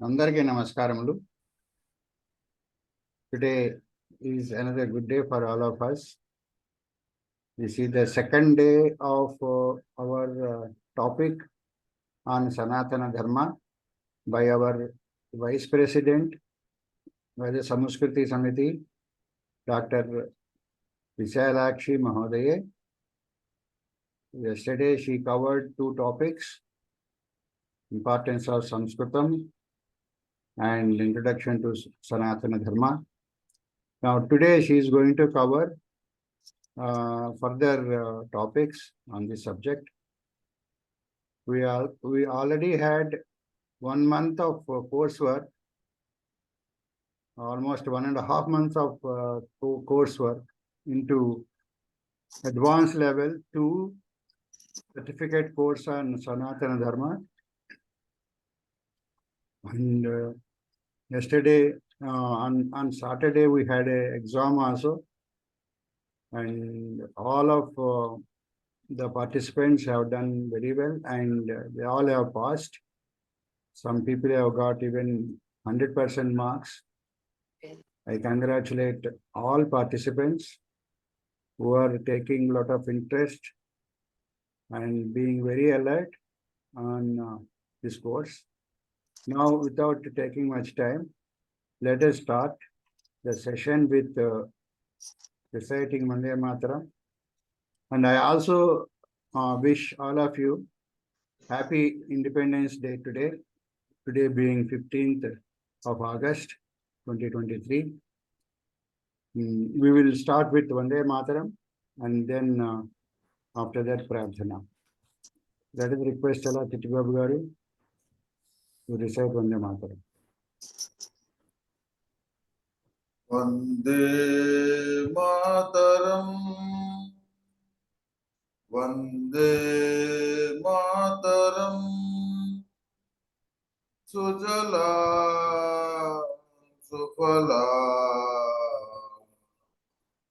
Andarki namaskaramuలు. Today is another good day for all of us. This is the second day of our topic on Sanaatana Dharma by our Vice President, Veda Samskruti Samiti, Dr. Visalakshi Mahodaye. Yesterday she covered two topics, importance of Sanskritam and introduction to Sanaatana Dharma. Now today she is going to cover further topics on this subject. We already had 1 month of coursework, almost 1.5 months of coursework into advanced level 2 certificate course on Sanaatana Dharma. And yesterday, on Saturday, we had an exam also. And all of the participants have done very well and they all have passed. Some people have got even 100% marks. I congratulate all participants who are taking a lot of interest and being very alert on this course. Now, without taking much time, let us start the session with reciting Vande Mataram. And I also wish all of you happy Independence Day today. Today being 15th of August 2023. We will start with Vande Mataram and then after that Prarthana. Let us request Allah Titibabu Garu to recite Vande Mataram. Vande Mataram, Vande Mataram, Sujala Sufala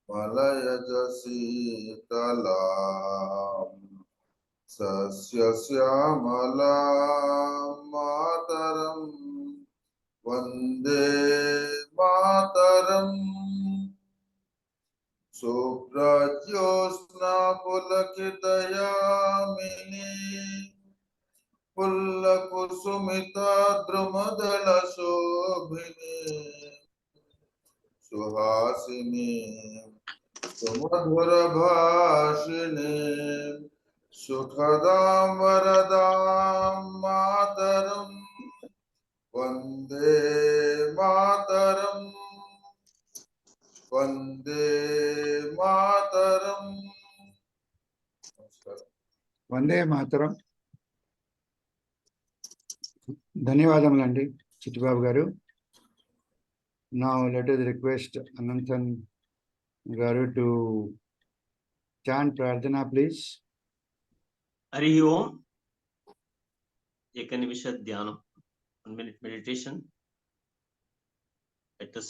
Malayaj Sitalam Sasya Syamala Mataram Vande Mataram Subrajyosna Pulakitayamini Pullakusumita Drumadala Shobhini Suhasini Sumadhura Bhashini Sukhadam Varadam Mataram Vande Mataram Vande Mataram. Vande Mataram. ధన్యవాదములండి చిట్టిబాబు గారు. Now let us request Ananthan Garu to chant Prarthana, please. Hari Om. Ekanimisha Dhyanam. 1 minute meditation. Let us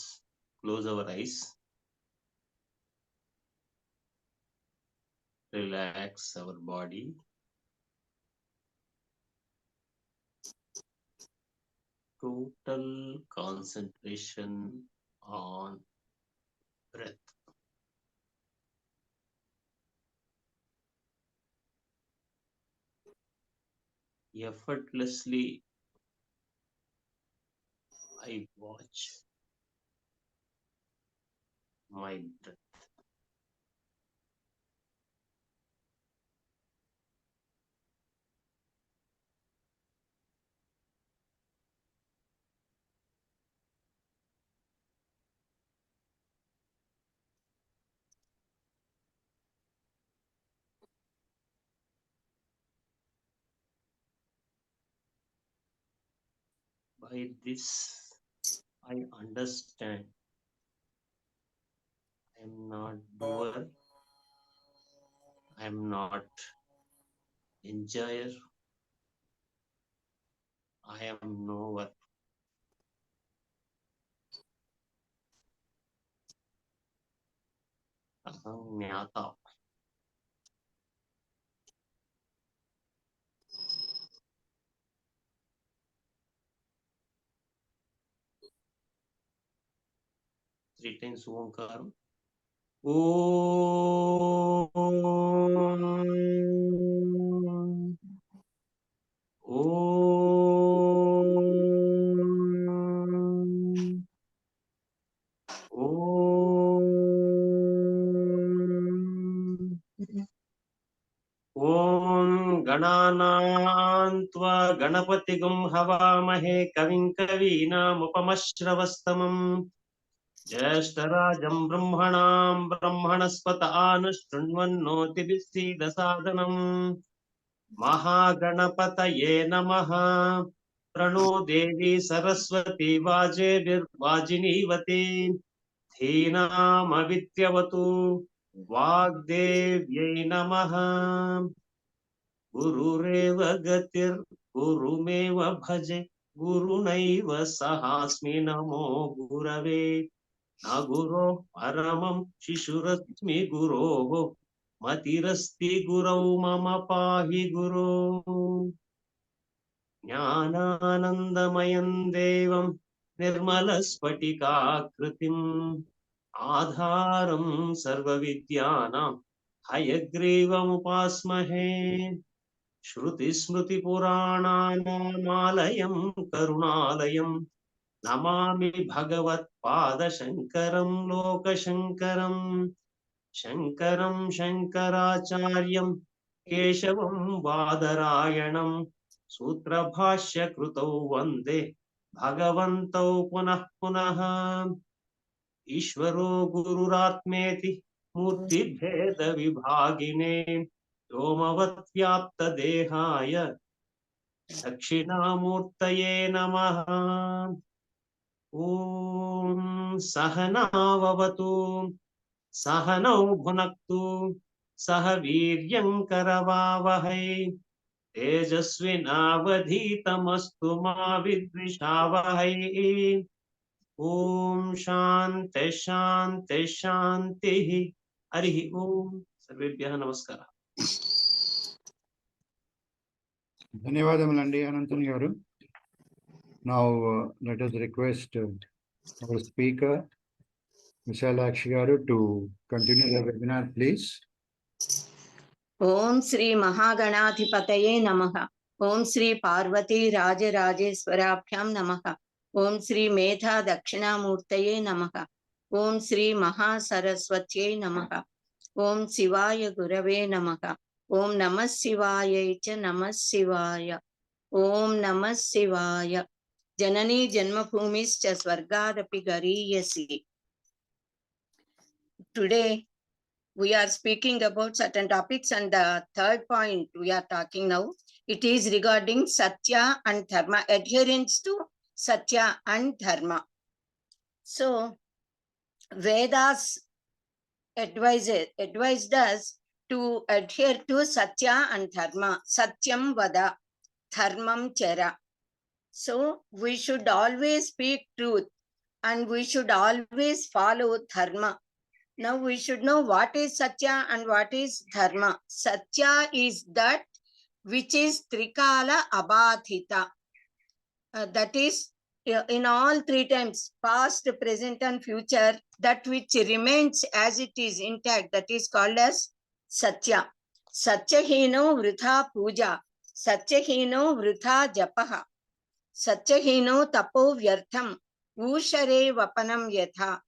close our eyes. Relax our body. Total concentration on breath. Effortlessly, I watch my breath. By this, I understand I am not doer, I am not enjoyer, I am knower. Aham Jnata. 3 times Omkaram. Om. Om. Om. Om Gananam Tva Ganapatigum Havamahe Kavim Kavinam Upamashravastamam Jyeshtarajam Brahmanam Brahmanaspata Anushrunvannoti Visidhasadanam Mahaganapataye Namaha Prano Devi Saraswati Vajinivati Dhinam Avidyavatu Vagdevyai Namaha Gurureva Gatir Gurumeva Bhaje Gurunaiva Sahasmi Namo Gurave Naguro Paramam Shishurasmi Guroho Matirasti Gurau Mama Pahi Guru Jnananandamayan Devam Nirmalaspatikakritim Adharam Sarva Vidyanam Hayagrivam Upasmahe Shruti Smriti Purananamayam Karunalayam Namami Bhagavat Pada Shankaram Loka Shankaram Shankaram Shankaracharyam Keshavam Vadarayanam Sutra Bhashya Krutau Vande Bhagavantau Punah Punaha Ishvaro Gururatmeti Murti Bheda Vibhagine Tomavatyapta Dehaya Dakshinamurtaye Namaha Om Sahanavavatu Sahanau Bhunaktu Sahaviryam Karavavahai Tejasvinavadhitamastu ma vidvishavahai Om Shanti Shanti Shanti Harihi Om Sarvebhyah Namaskara. ధన్యవాదములండి అనంతని గారు. Now let us request our speaker Visalakshi garu to continue the webinar, please. Om Sri Mahaganadhipataye Namaha. Om Sri Parvati Rajarajeshwarabhyam Namaha. Om Sri Medha Dakshinamurtaye Namaha. Om Sri Mahasaraswatye Namaha. Om Sivaya Gurave Namaha. Om Namah Shivaya cha Namah Shivaya. Om Namah Shivaya. Janani Janmabhumischa Swargadapi Gariyasi. Today we are speaking about certain topics, and the third point we are talking now, it is regarding Satya and Dharma, adherence to Satya and Dharma. So Vedas advised us to adhere to Satya and Dharma. Satyam Vada, Dharmam Chara. So we should always speak truth and we should always follow Dharma. Now we should know what is Satya and what is Dharma. Satya is that which is Trikala Abhadhita. That is in all three times, past, present and future, that which remains as it is intact, that is called as Satya. Satyahino Vritha Puja. Satyahino Vritha Japaha. Satyahino Tapo Vyartham. Ushare Vapanam Yatha.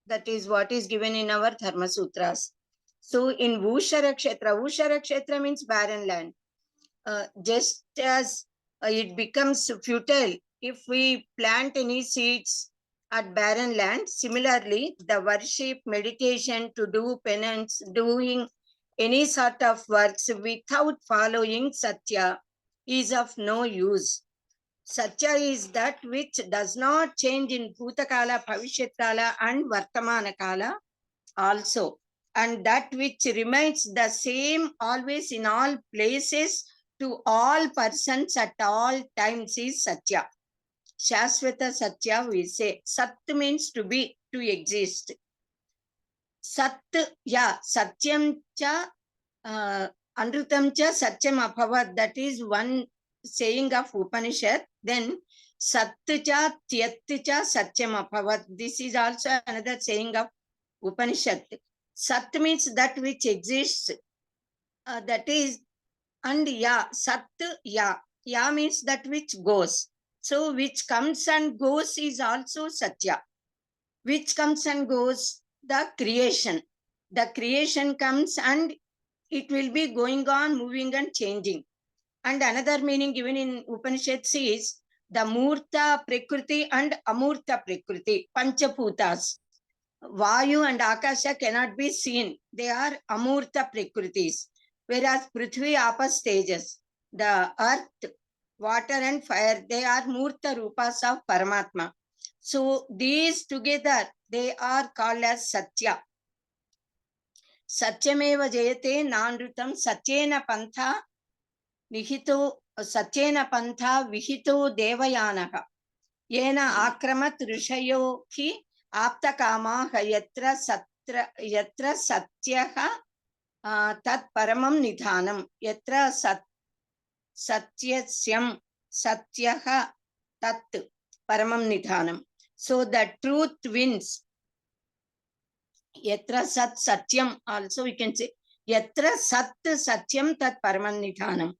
That is what is given in our Dharma Sutras. So in Vushara Kshetra means barren land. Just as it becomes futile if we plant any seeds at barren land, similarly, the worship, meditation, to do penance, doing any sort of works without following Satya is of no use. Satya is that which does not change in Bhutakala, Bhavishyakala and Vartamana Kala also. And that which remains the same always in all places to all persons at all times is Satya. Shaswata Satya we say. Sat means to be, to exist. Sat, yeah, Satyam cha, Anrutam cha Satyam Abhavat. That is one saying of Upanishad, then Satcha Tyatcha Satyam Abhavat. This is also another saying of Upanishad. Sat means that which exists, that is, and Ya, Sat, Ya. Ya means that which goes. So which comes and goes is also Satya. Which comes and goes? The creation. The creation comes and it will be going on, moving and changing. And another meaning given in Upanishads is the Murta Prakriti and Amurta Prakriti, Panchaputas. Vayu and Akasha cannot be seen. They are Amurta Prakritis. Whereas Prithvi, Apa stages, the earth, water and fire, they are Murta Rupas of Paramatma. So these together, they are called as Satya. Satyameva Jayate Nandrutam Satyena Pantha Vihito Satyena Pantha Vihito Devayanaha Yena Akramat Rishayo Ki Aptakamaha Yatra Satyaha Tat Paramam Nidhanam Yatra Satyasyam Satyaha Tat Paramam Nidhanam. So the truth wins. Yatra Sat Satyam, also we can say Yatra Sat Satyam Tat Paramam Nidhanam.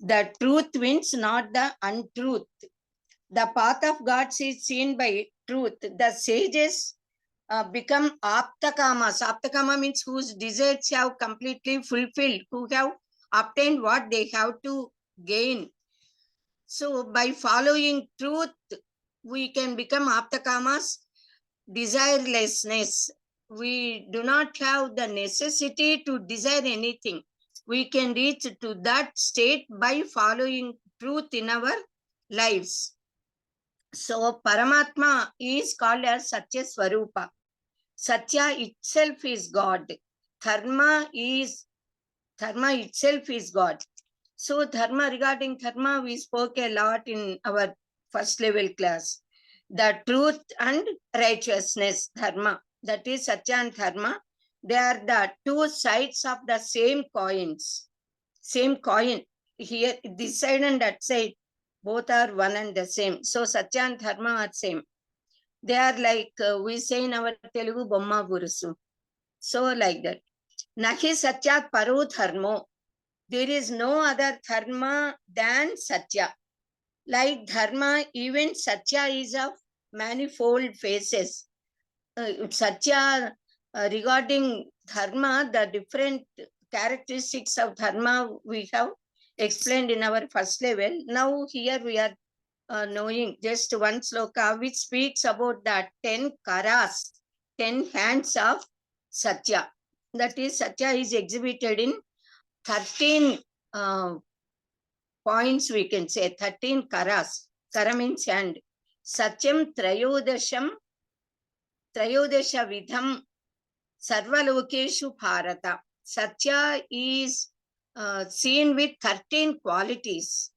The truth wins, not the untruth. The path of God is seen by truth. The sages become aptakamas. Aptakama means whose desires have completely fulfilled, who have obtained what they have to gain. So by following truth, we can become aptakamas, desirelessness. We do not have the necessity to desire anything. We can reach to that state by following truth in our lives. So Paramatma is called as Satya Swarupa. Satya itself is God. Dharma itself is God. So Dharma, regarding Dharma, we spoke a lot in our first level class. The truth and righteousness, Dharma, that is Satya and Dharma, they are the two sides of the same coins. Same coin. Here, this side and that side, both are one and the same. So Satya and Dharma are same. They are like, we say in our Telugu, Bomma Burusu. So like that. Nahi Satyat Paru Dharmo. There is no other Dharma than Satya. Like Dharma, even Satya is of manifold faces. Satya, regarding Dharma, the different characteristics of Dharma we have explained in our first level. Now here we are knowing just one sloka which speaks about the 10 karas, 10 hands of Satya. That is, Satya is exhibited in 13 points, we can say, 13 karas. Kara means hand. Satyam Trayodasham Trayodasha Vidham Sarvalokeshu Bharata. Satya is seen with 13 qualities.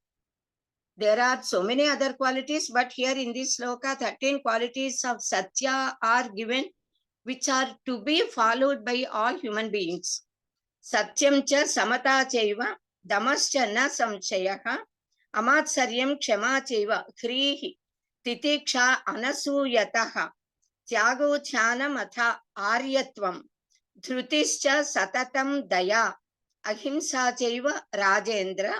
There are so many other qualities, but here in this sloka, 13 qualities of Satya are given, which are to be followed by all human beings. Satyam cha samata chaiva, damascha na samchayaha, amatsaryam kshama chaiva, khrihi, titiksha anasuyataha, tyago jnanam atha aryatvam, dhrutischa satatam daya, ahimsa chaiva rajendra,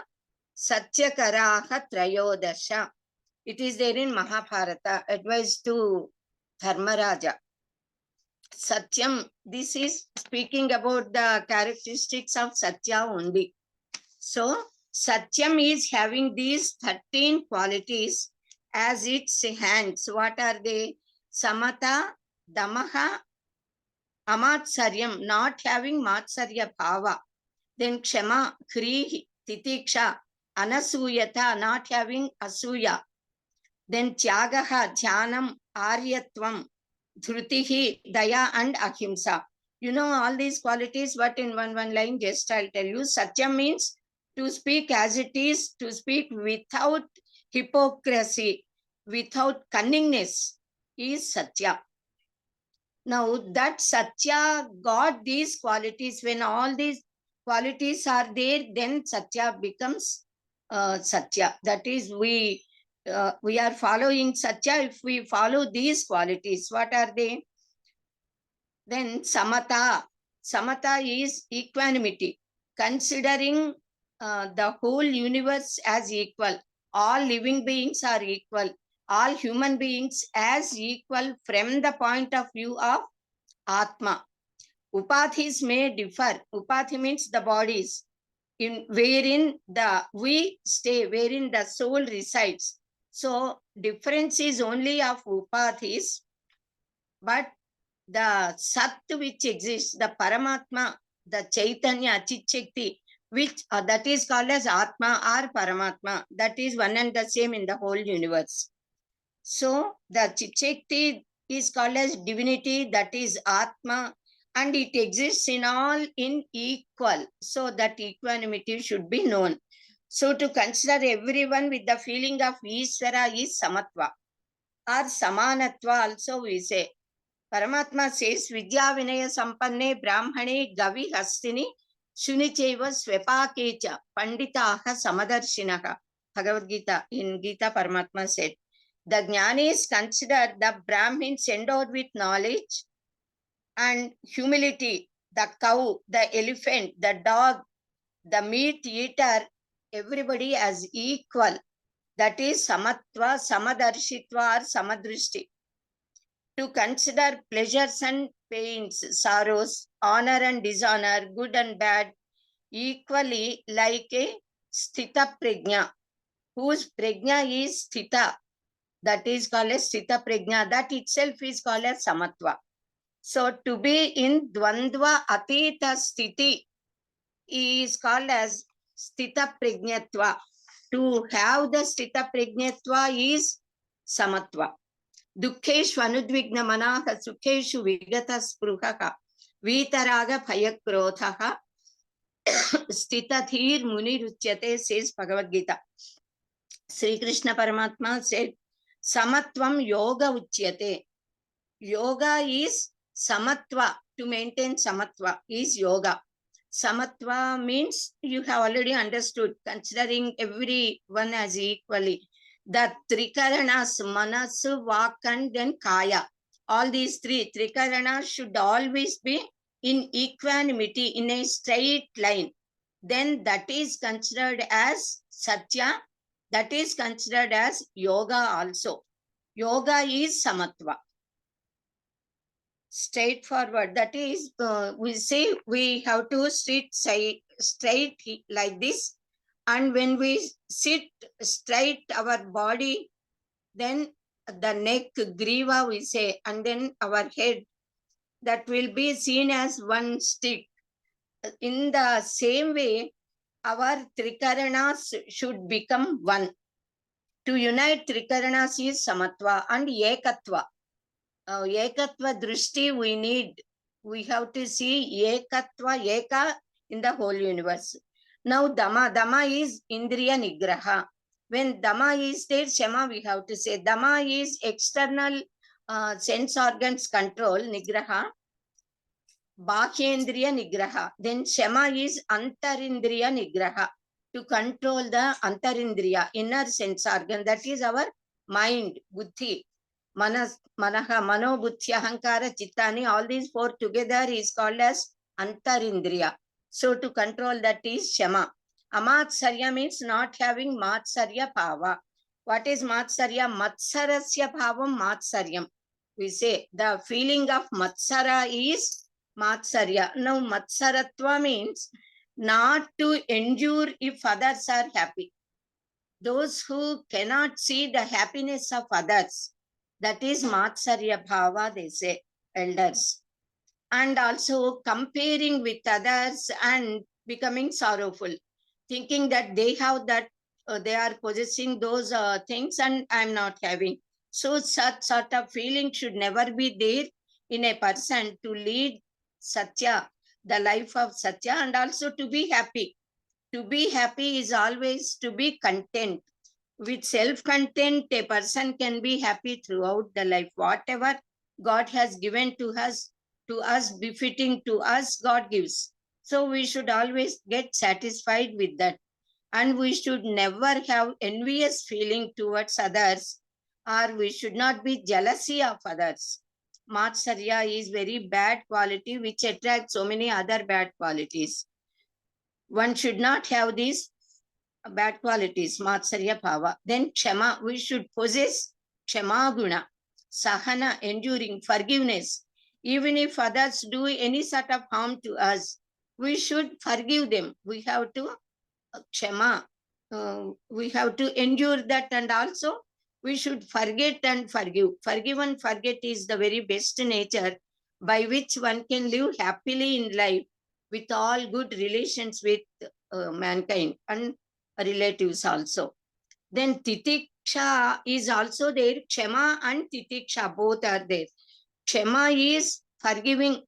Satyakaraha Trayodasha. It is there in Mahabharata, advice to Dharmaraja. Satyam, this is speaking about the characteristics of Satya only. So, Satyam is having these 13 qualities as its hands. What are they? Samata, Damaha, Amatsaryam, not having Matsarya Bhava. Then Kshama, Krihi, Titiksha, Anasuyata, not having Asuya. Then Tyagaha, Jnanam, Aryatvam, Dhrutihi, Daya and Ahimsa. You know all these qualities, but in one line, just I'll tell you. Satya means to speak as it is, to speak without hypocrisy, without cunningness, is Satya. Now that Satya got these qualities, when all these qualities are there, then Satya becomes Satya. That is, we are following Satya if we follow these qualities. What are they? Then Samata. Samata is equanimity, considering the whole universe as equal. All living beings are equal. All human beings as equal from the point of view of Atma. Upadhis may differ. Upadhi means the bodies, in wherein we stay, wherein the soul resides. So difference is only of upadhis, but the Sat which exists, the Paramatma, the Chaitanya, Chit-Shakti, which that is called as Atma or Paramatma, that is one and the same in the whole universe. So the Chit-Shakti is called as divinity, that is Atma, and it exists in all in equal. So that equanimity should be known. So to consider everyone with the feeling of Ishvara is Samatva or Samanatva also we say. Paramatma says, Vidya Vinaya Sampanne Brahmane Gavi Hastini Shunicheva Svepakecha Panditaha Samadarshinaha. Bhagavad Gita, in Gita Paramatma said, the Jnani is considered the Brahmins endowed with knowledge and humility, the cow, the elephant, the dog, the meat eater, everybody as equal. That is Samatva, Samadarshitva or Samadrishti. To consider pleasures and pains, sorrows, honor and dishonor, good and bad, equally like a sthita prajna, whose prajna is sthita. That is called as sthita prajna. That itself is called as samatva. So to be in dvandva atita sthiti is called as sthita prajnatva. To have the sthita prajnatva is samatva. Dukkeshu anudvigna manaha sukheshu vigata spruhaha vitaraga bhayakrodhaha stitathir muni ruchyate, says Bhagavad Gita. Sri Krishna Paramatma said, Samatvam yoga uchyate. Yoga is samatva. To maintain samatva is yoga. Samatva means you have already understood, considering everyone as equally. The Trikaranas, Manas, Vak and then Kaya. All these three Trikaranas should always be in equanimity, in a straight line. Then that is considered as Satya. That is considered as yoga also. Yoga is Samatva. Straightforward. That is, we say we have to sit straight like this. And when we sit straight, our body, then the neck, griva we say, and then our head, that will be seen as one stick. In the same way, our Trikaranas should become one. To unite Trikaranas is Samatva and Ekatva. Ekatva drishti we need. We have to see Ekatva, Eka in the whole universe. Now Dhamma. Dhamma is Indriya Nigraha. When Dhamma is there, Shama we have to say. Dhamma is external sense organs control, Nigraha. Bhakendriya Nigraha. Then Shama is Antarindriya Nigraha. To control the Antarindriya, inner sense organ. That is our mind, Buddhi. Manaha, Mano, Buddhi, Ahankara, Chittani, all these four together is called as Antarindriya. So to control that is Shama. Amatsarya means not having Matsarya Bhava. What is Matsarya? Matsarasya Bhavam Matsaryam. We say the feeling of Matsara is Matsarya. Now Matsaratva means not to endure if others are happy. Those who cannot see the happiness of others, that is Matsarya Bhava, they say, elders. And also comparing with others and becoming sorrowful, thinking that they have that, they are possessing those things and I am not having. So such sort of feeling should never be there in a person to lead Satya, the life of Satya, and also to be happy. To be happy is always to be content. With self-content, a person can be happy throughout the life. Whatever God has given to us, befitting to us, God gives. So we should always get satisfied with that. and we should never have envious feeling towards others, or we should not be jealousy of others. Matsarya is very bad quality which attracts so many other bad qualities. One should not have these bad qualities, Matsarya Bhava. Then Kshama, we should possess Kshama Guna, Sahana, enduring, forgiveness. Even if others do any sort of harm to us, we should forgive them. We have to Kshama, we have to endure that, and also we should forget and forgive. Forgive and forget is the very best nature by which one can live happily in life with all good relations with mankind and relatives also. Then titiksha is also there. Kshama and titiksha both are there. Kshama is forgiving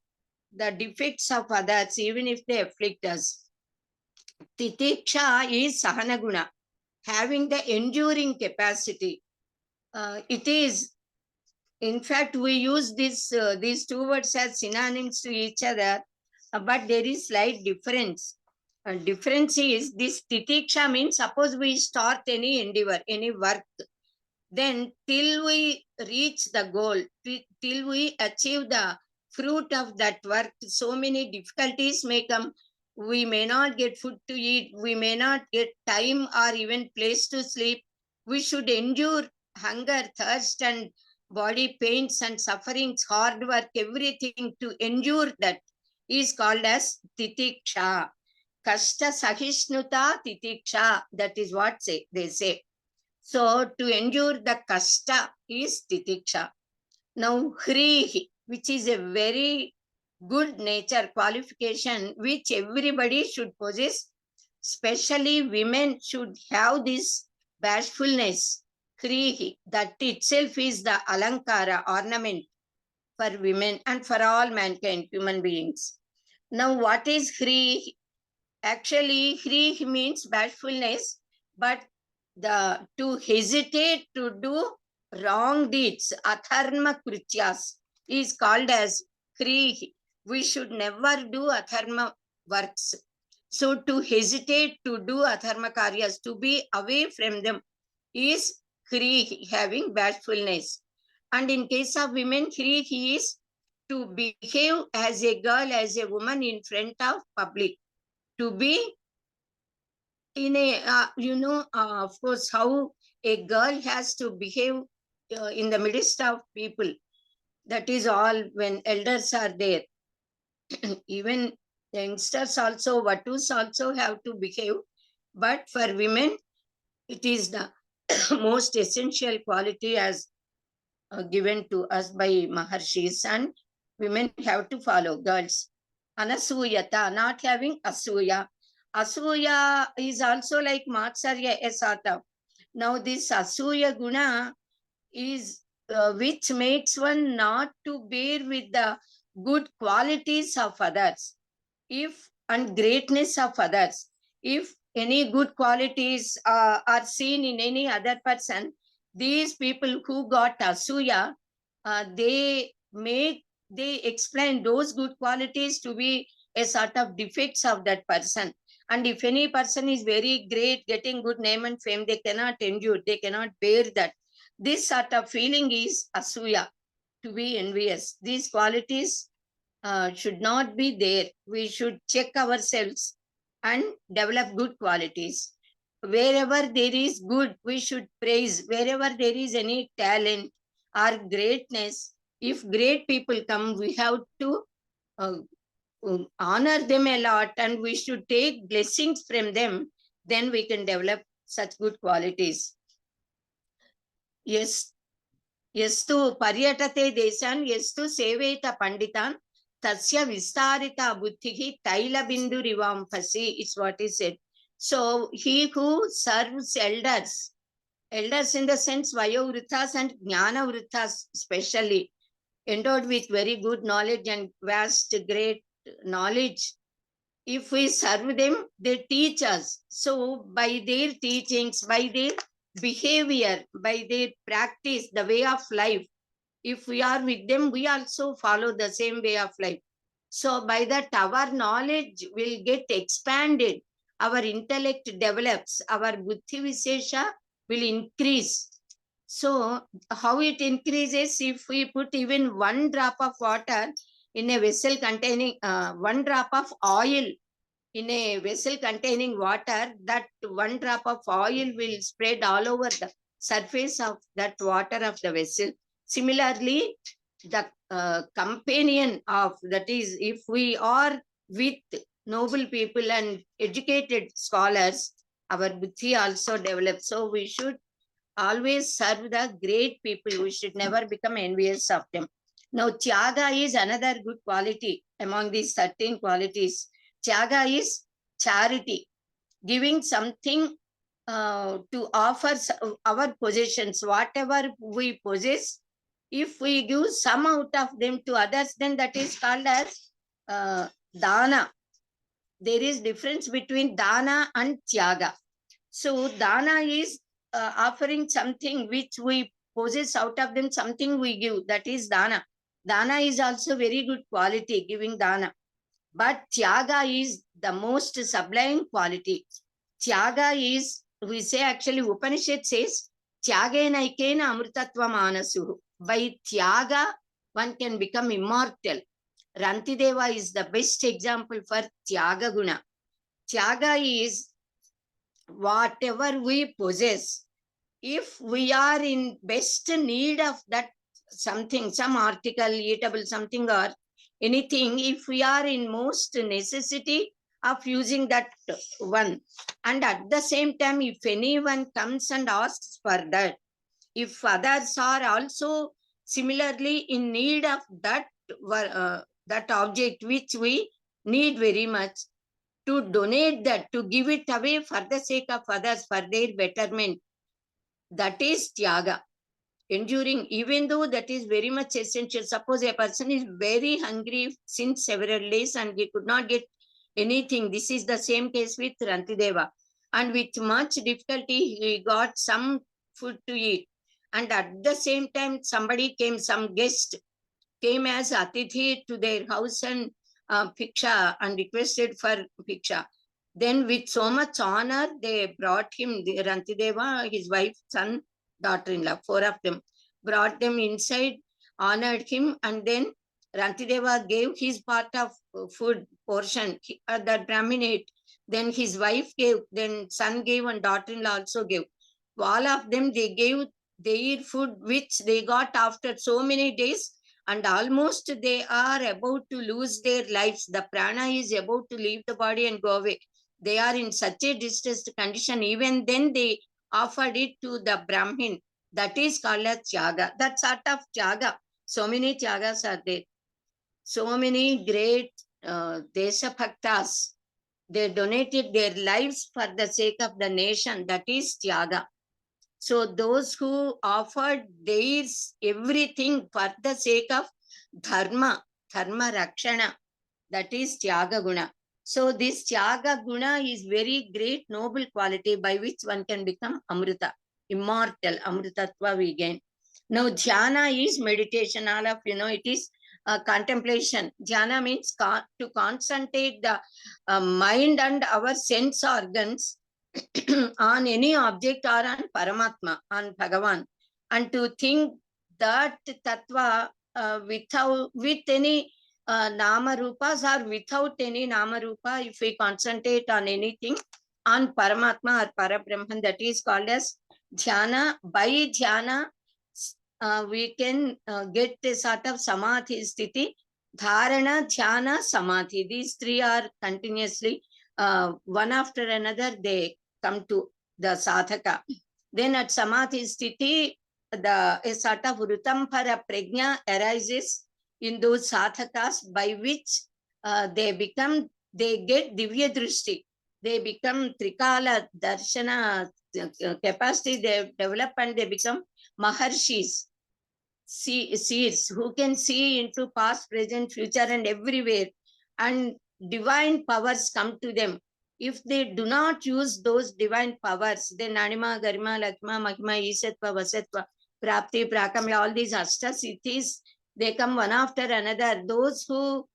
the defects of others even if they afflict us. Titiksha is sahanaguna, having the enduring capacity. It is, in fact, we use these two words as synonyms to each other, but there is slight difference. Difference is this titiksha means suppose we start any endeavor, any work, then till we reach the goal, till we achieve the fruit of that work, so many difficulties may come. We may not get food to eat, we may not get time or even place to sleep. We should endure hunger, thirst, and body pains and sufferings, hard work, everything to endure that is called as titiksha. Kashta sahishnuta titiksha, that is what they say. So to endure the kashta is titiksha. Now hrihi, which is a very good nature qualification which everybody should possess, especially women should have this bashfulness. Hrihi, that itself is the alankara, ornament for women and for all mankind, human beings. Now what is hrihi? Actually, hrihi means bashfulness, but the to hesitate to do wrong deeds, atharma krityas, is called as hrihi. We should never do atharma works. So to hesitate to do atharma karyas, to be away from them, is hrihi, having bashfulness. And in case of women, hrihi is to behave as a girl, as a woman in front of public, to be in a, of course, how a girl has to behave in the midst of people. That is all when elders are there. Even youngsters also, vatus also have to behave. But for women, it is the most essential quality as given to us by Maharshis, and women have to follow, girls. Anasuyata, not having asuya. Asuya is also like Matsarya, a sort of. Now this asuya guna is which makes one not to bear with the good qualities of others, if and greatness of others. If any good qualities are seen in any other person, these people who got asuya, they explain those good qualities to be a sort of defects of that person. And if any person is very great, getting good name and fame, they cannot endure, they cannot bear that. This sort of feeling is asuya, to be envious. These qualities should not be there. We should check ourselves and develop good qualities. Wherever there is good, we should praise. Wherever there is any talent or greatness, if great people come, we have to honor them a lot, and we should take blessings from them. Then we can develop such good qualities. Yes. यस्तु पर्यटते देशान् यस्तु सेवेत पंडितान् tasya vistarita buddhihi taila bindurivampasi is what he said. So he who serves elders in the sense vayovrutas and jnanavrutas especially, endowed with very good knowledge and vast great knowledge, if we serve them, they teach us. So by their teachings, by their behavior, by their practice, the way of life, if we are with them, we also follow the same way of life. So by that, our knowledge will get expanded our intellect develops, our buddhi vishesha will increase. So how it increases? If we put even 1 drop of water in a vessel containing 1 drop of oil in a vessel containing water, that 1 drop of oil will spread all over the surface of that water of the vessel. Similarly, the companion of, that is, if we are with noble people and educated scholars, our buddhi also develops. So we should always serve the great people. We should never become envious of them. Now, Tyaga is another good quality among these 13 qualities. Tyaga is charity, giving something to offer our possessions, whatever we possess. If we give some out of them to others, then that is called as dana. There is difference between dana and tyaga. So dana is offering something which we possess, out of them something we give, that is dana. Dana is also very good quality, giving dana. But tyaga is the most sublime quality. Tyaga is, we say, actually Upanishad says, Tyagena ikena amrutatva manasuhu. By tyaga, one can become immortal. Rantideva is the best example for tyaga guna. Tyaga is whatever we possess. If we are in best need of that something, some article, eatable something or anything, if we are in most necessity of using that one, and at the same time, if anyone comes and asks for that, if others are also similarly in need of that that object which we need very much, to donate that, to give it away for the sake of others, for their betterment, that is tyaga. Enduring, even though that is very much essential. Suppose a person is very hungry since several days and he could not get anything. This is the same case with Rantideva. And with much difficulty, he got some food to eat. And at the same time, somebody came, some guest came as atithi to their house and Piksha and requested for Piksha. Then with so much honor, they brought him, Rantideva, his wife, son, daughter-in-law, 4 of them, brought them inside, honored him, and then Rantideva gave his part of food portion that Brahmin ate. Then his wife gave, then son gave, and daughter-in-law also gave. All of them, they gave their food, which they got after so many days, and almost they are about to lose their lives. The prana is about to leave the body and go away. They are in such a distressed condition. Even then, they offered it to the Brahmin. That is called as tyaga. That sort of tyaga. So many tyagas are there. So many great Desha Bhaktas. They donated their lives for the sake of the nation. That is tyaga. So those who offered theirs everything for the sake of Dharma, Dharma Rakshana, that is tyaga guna. So this tyaga guna is very great, noble quality by which one can become amrita, immortal, amritatva we gain. Now dhyana is meditation. All of you know, it is contemplation. Dhyana means to concentrate the mind and our sense organs on any object or on Paramatma, on Bhagavan, and to think that tattva with any nama rupas or without any nama rupa, if we concentrate on anything, on Paramatma or Parabrahman, that is called as dhyana. By dhyana, we can get a sort of samadhi sthiti. Dharana, dhyana, samadhi. These 3 are continuously, one after another, they come to the sadhaka. Then at samadhi sthiti, a sort of rutampara prajna arises in those sadhakas, by which they get divya drishti. They become trikala darshana capacity, they develop, and they become maharshis, seers who can see into past, present, future, and everywhere. And divine powers come to them. If they do not use those divine powers, then Anima, Garima, Lakma, Mahima, Isatva, Vasatva, Prapti, Prakamya, all these Ashta Siddhis, they come one after another. Those who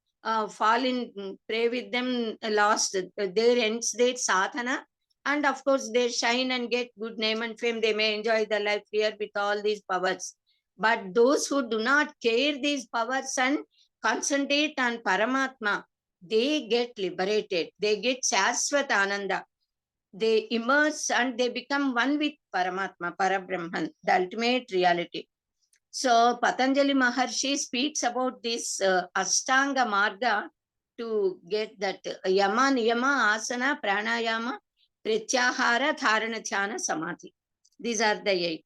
fall in, pray with them, lost, there ends their sadhana. And of course, they shine and get good name and fame. They may enjoy the life here with all these powers. But those who do not care these powers and concentrate on Paramatma, they get liberated. They get Shashvat Ananda. They immerse and they become one with Paramatma, Parabrahman, the ultimate reality. So Patanjali Maharshi speaks about this Ashtanga Marga to get that Yama, Niyama, Asana, Pranayama, Pratyahara, Dharana, Dhyana, Samadhi. These are the 8.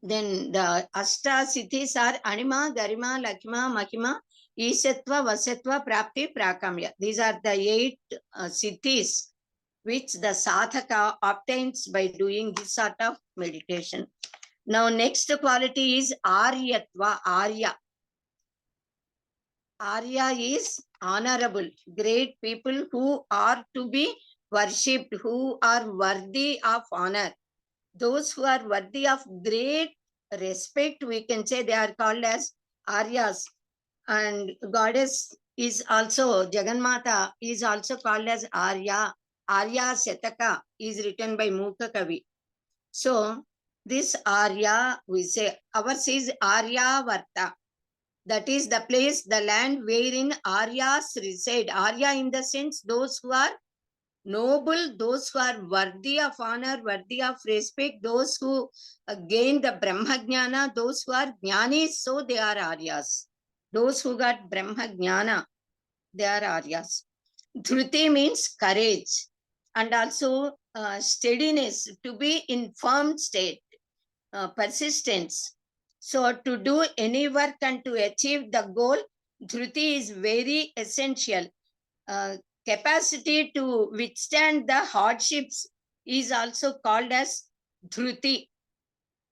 Then the Ashta Siddhis are Anima, Garima, Lakima, Mahima, Ishatva, Vasatva, Prapti, Prakamya. These are the 8 Siddhis which the sadhaka obtains by doing this sort of meditation. Now, next quality is Aryatva, Arya. Arya is honorable, great people who are to be worshipped, who are worthy of honor. Those who are worthy of great respect, we can say they are called as Aryas. And goddess is also, Jagannatha is also called as Arya. Arya Setaka is written by Mukha Kavi. So, this Arya, we say, ours is Aryavarta. That is the place, the land wherein Aryas reside. Arya in the sense, those who are noble, those who are worthy of honor, worthy of respect, those who gain the Brahma Jnana, those who are Jnanis, so they are Aryas. Those who got Brahma Jnana, they are Aryas. Dhruti means courage and also steadiness, to be in firm state, persistence. So to do any work and to achieve the goal, Dhruti is very essential. Capacity to withstand the hardships is also called as Dhruti.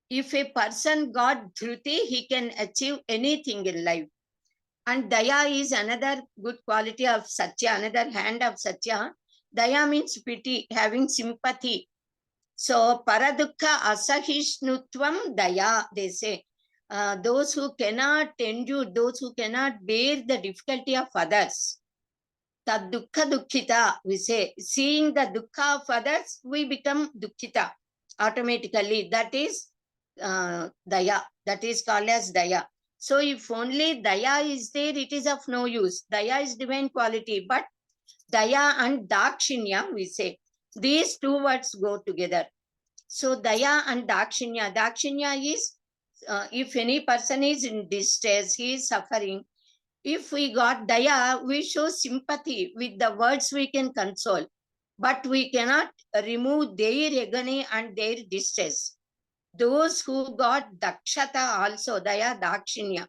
If a person got Dhruti, he can achieve anything in life. And Daya is another good quality of Satya, another hand of Satya. Daya means pity, having sympathy. So, Paradukha Asahishnutvam Daya, they say. Those who cannot endure, those who cannot bear the difficulty of others. Tad Dukkha Dukkhita, we say. Seeing the Dukkha of others, we become Dukkhita automatically. That is Daya. That is called as Daya. So if only Daya is there, it is of no use. Daya is divine quality, but Daya and Dakshinya, we say, these two words go together. So Daya and Dakshinya. Dakshinya is, if any person is in distress, he is suffering. If we got Daya, we show sympathy. With the words we can console, but we cannot remove their agony and their distress. Those who got Dakshata also, Daya, Dakshinya.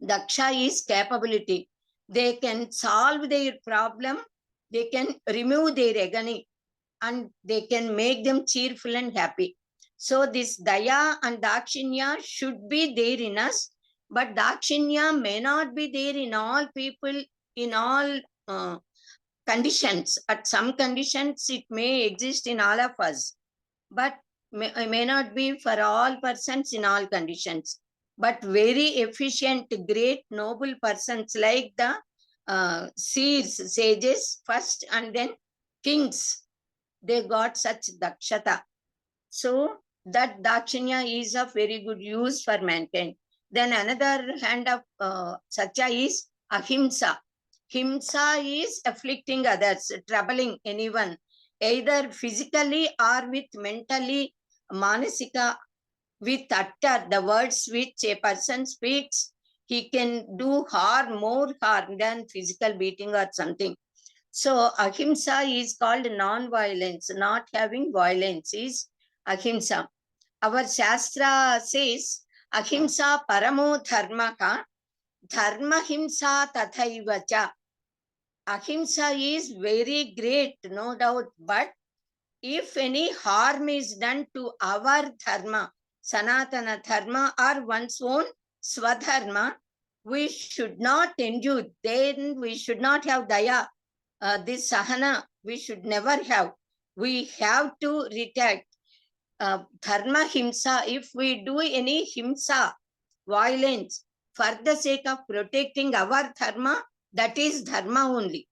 Daksha is capability. They can solve their problem, they can remove their agony, and they can make them cheerful and happy. So this Daya and Dakshinya should be there in us, but Dakshinya may not be there in all people, in all conditions. At some conditions, it may exist in all of us, but may not be for all persons in all conditions. But very efficient, great, noble persons like the seers, sages first, and then kings, they got such dakshata. So that dakshinya is of very good use for mankind. Then another hand of satya is ahimsa. Himsa is afflicting others, troubling anyone, either physically or with mentally, manasika, with utter, the words which a person speaks, he can do harm, more harm than physical beating or something. So ahimsa is called non-violence, not having violence is ahimsa. Our Shastra says, ahimsa paramo dharmaka, dharma himsa tathaivacha. Ahimsa is very great, no doubt, but if any harm is done to our dharma, Sanaatana dharma, or one's own swadharma, we should not endure. Then we should not have daya, this sahana, we should never have. We have to retract. Dharma himsa, if we do any himsa, violence, for the sake of protecting our dharma, that is dharma only.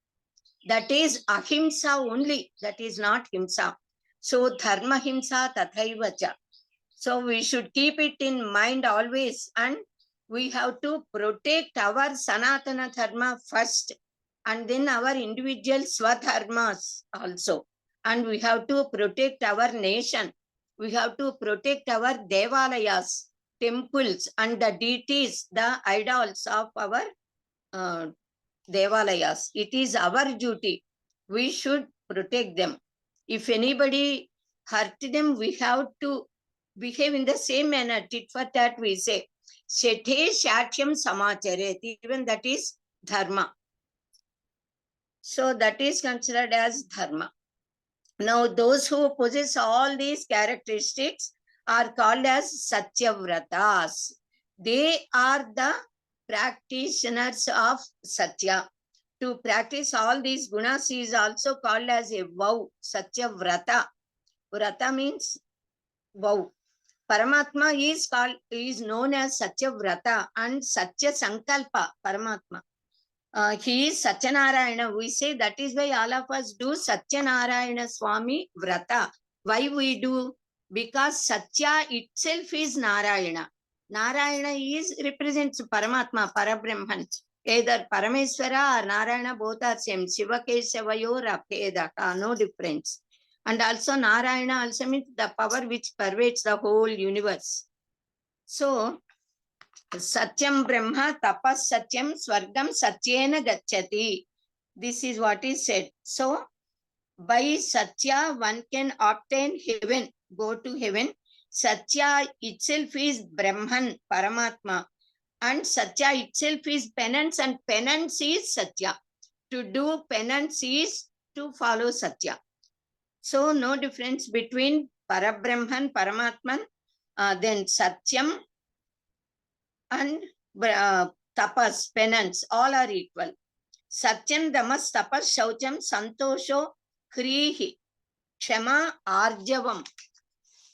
That is ahimsa only. That is not himsa. So dharma himsa tathaivacha. So we should keep it in mind always, and we have to protect our Sanatana dharma first, and then our individual swadharmas also. And we have to protect our nation. We have to protect our devalayas, temples, and the deities, the idols of our devalayas. It is our duty. We should protect them. If anybody hurt them, we have to behave in the same manner. Tit for tat, we say. Shethe shatyam samacharet. Even that is dharma. So that is considered as dharma. Now, those who possess all these characteristics are called as satyavratas. They are the practitioners of satya. To practice all these gunas is also called as a vow, satyavrata. Vrata means vow. Paramatma is known as satyavrata and satya sankalpa. Paramatma. He is Satyanarayana. We say that is why all of us do Satyanarayana Swami Vrata. Why we do? Because Satya itself is Narayana. Narayana represents Paramatma, Parabrahman. Either Parameswara or Narayana, both are same. Shiva Kesavayo Rapedaka, no difference. And also Narayana also means the power which pervades the whole universe. So, Satyam Brahma, Tapas Satyam, Swargam Satyena Gacchati. This is what is said. So, by Satya, one can obtain heaven, go to heaven. Satya itself is Brahman, Paramatma. And Satya itself is penance, and penance is Satya. To do penance is to follow Satya. So, no difference between Parabrahman, Paramatman, then Satyam, and tapas, penance, all are equal. Satyam, damas, tapas, shaucham, santosho, krihi, kshama, arjavam.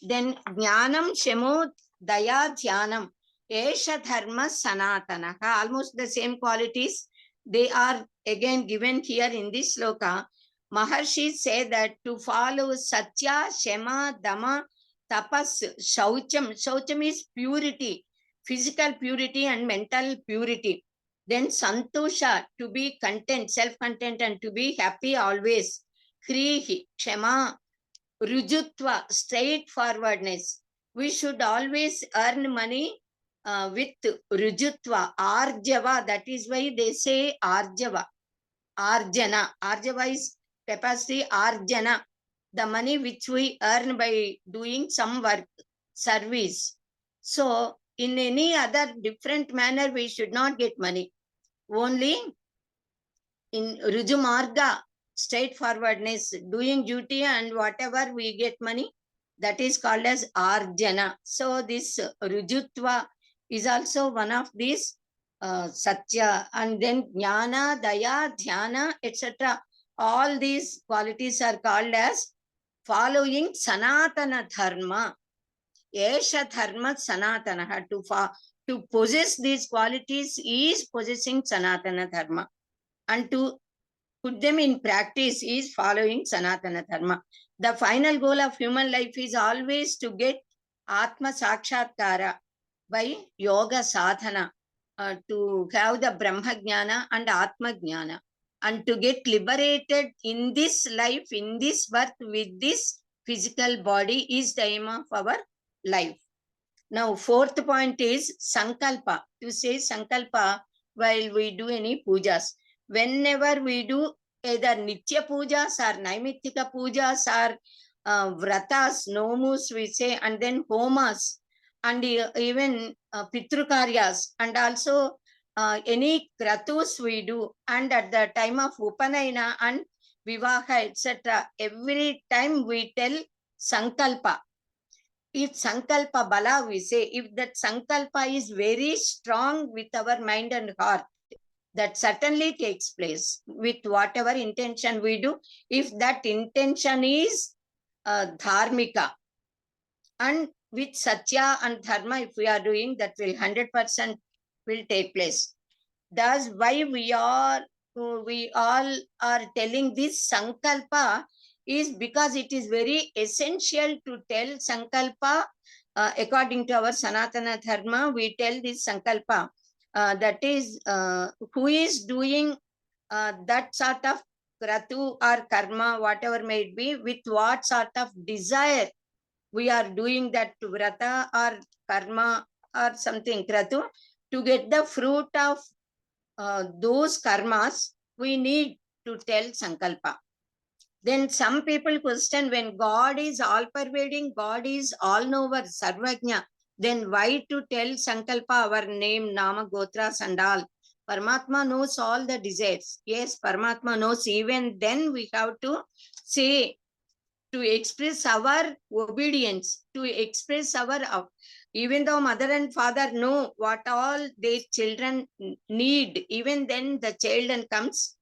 Then jnanam, shemo, daya, dhyanam, esha dharma, sanatana. Almost the same qualities. They are again given here in this sloka. Maharshi say that to follow satya, shema, dama, tapas, shaucham. Shaucham is purity. Physical purity and mental purity. Then santosha, to be content, self-content, and to be happy always. Krihi, kshama, rujutva, straightforwardness. We should always earn money with rujutva, arjava. That is why they say arjava, arjana. Arjava is capacity, arjana, the money which we earn by doing some work, service. So, in any other different manner, we should not get money. Only in Rujumarga, straightforwardness, doing duty and whatever we get money, that is called as Arjana. So this Rujutva is also one of these Satya, and then Jnana, Daya, Dhyana, etc. All these qualities are called as following Sanatana Dharma. Esha Dharma Sanatana. To possess these qualities is possessing Sanatana Dharma. And to put them in practice is following Sanatana Dharma. The final goal of human life is always to get Atma Sakshatkara by Yoga Sadhana, to have the Brahma Jnana and Atma Jnana, and to get liberated in this life, in this birth, with this physical body is the aim of our life. Now, fourth point is Sankalpa. To say Sankalpa while we do any pujas. Whenever we do either Nitya pujas or Naimittika pujas or vratas, nomus we say, and then homas, and even pitrukaryas, and also any kratus we do, and at the time of Upanayana and Vivaha, etc., every time we tell Sankalpa. If Sankalpa Bala, we say, if that Sankalpa is very strong with our mind and heart, that certainly takes place with whatever intention we do. If that intention is dharmika, and with satya and dharma, if we are doing, that will 100% will take place. Thus, why we all are telling this sankalpa is because it is very essential to tell sankalpa. According to our Sanaatana Dharma, we tell this sankalpa. That is, who is doing that sort of kratu or karma, whatever may it be, with what sort of desire we are doing that vrata or karma or something kratu, to get the fruit of those karmas, we need to tell sankalpa. Then some people question, when God is all pervading, God is all knower, sarvajna, then why to tell sankalpa, our name, nama, gotras and all? Paramatma knows all the desires. Yes, Paramatma knows. Even then we have to say, to express our obedience, to express our, even though mother and father know what all their children need, even then the child comes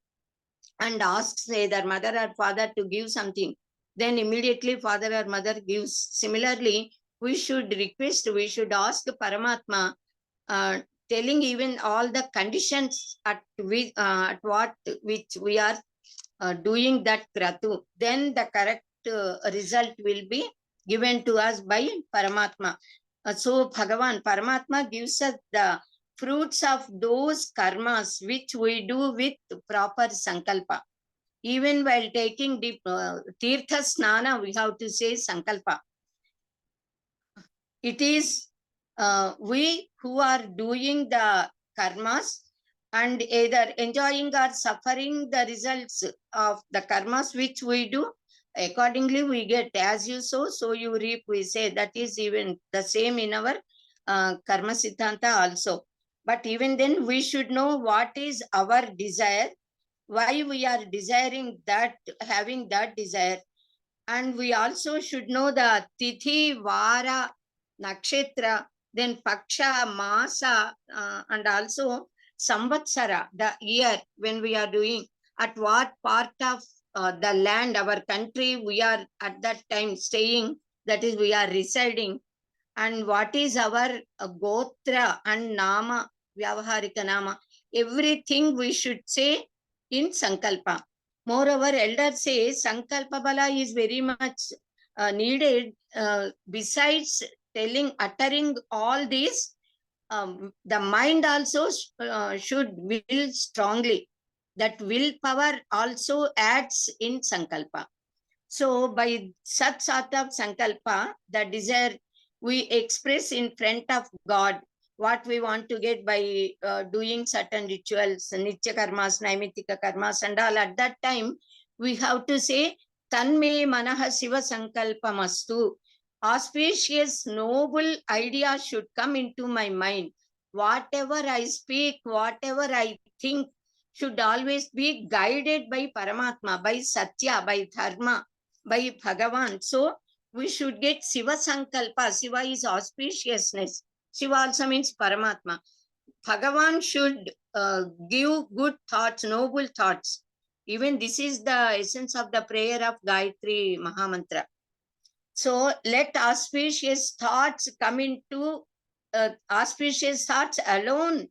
and asks either mother or father to give something, then immediately father or mother gives. Similarly, we should request, we should ask Paramatma, telling even all the conditions at what which we are doing that kratu, then the correct result will be given to us by Paramatma. So Bhagavan, Paramatma gives us the fruits of those karmas which we do with proper sankalpa. Even while taking the tirtha snana, we have to say sankalpa. It is we who are doing the karmas and either enjoying or suffering the results of the karmas which we do. Accordingly, we get as you sow, so you reap, we say. That is even the same in our karma siddhanta also. But even then, we should know what is our desire, why we are desiring that, having that desire. And we also should know the tithi, vara, nakshatra, then paksha, masa, and also samvatsara, the year when we are doing, at what part of the land, our country, we are at that time staying, that is, we are residing, and what is our gotra and nama, vyavaharika nama, everything we should say in sankalpa. Moreover, elders say sankalpa bala is very much needed. Besides uttering all these, the mind also should will strongly. That willpower also adds in sankalpa. So by such sort of sankalpa, the desire we express in front of God, what we want to get by doing certain rituals, nitya karmas, naimitika karmas and all. At that time, we have to say, Tanme manaha siva sankalpamastu. Auspicious, noble idea should come into my mind. Whatever I speak, whatever I think, should always be guided by Paramatma, by Satya, by Dharma, by Bhagavan. So we should get Siva Sankalpa. Siva is auspiciousness. Siva also means Paramatma. Bhagavan should give good thoughts, noble thoughts. Even this is the essence of the prayer of Gayatri Mahamantra. So let auspicious thoughts come into, auspicious thoughts alone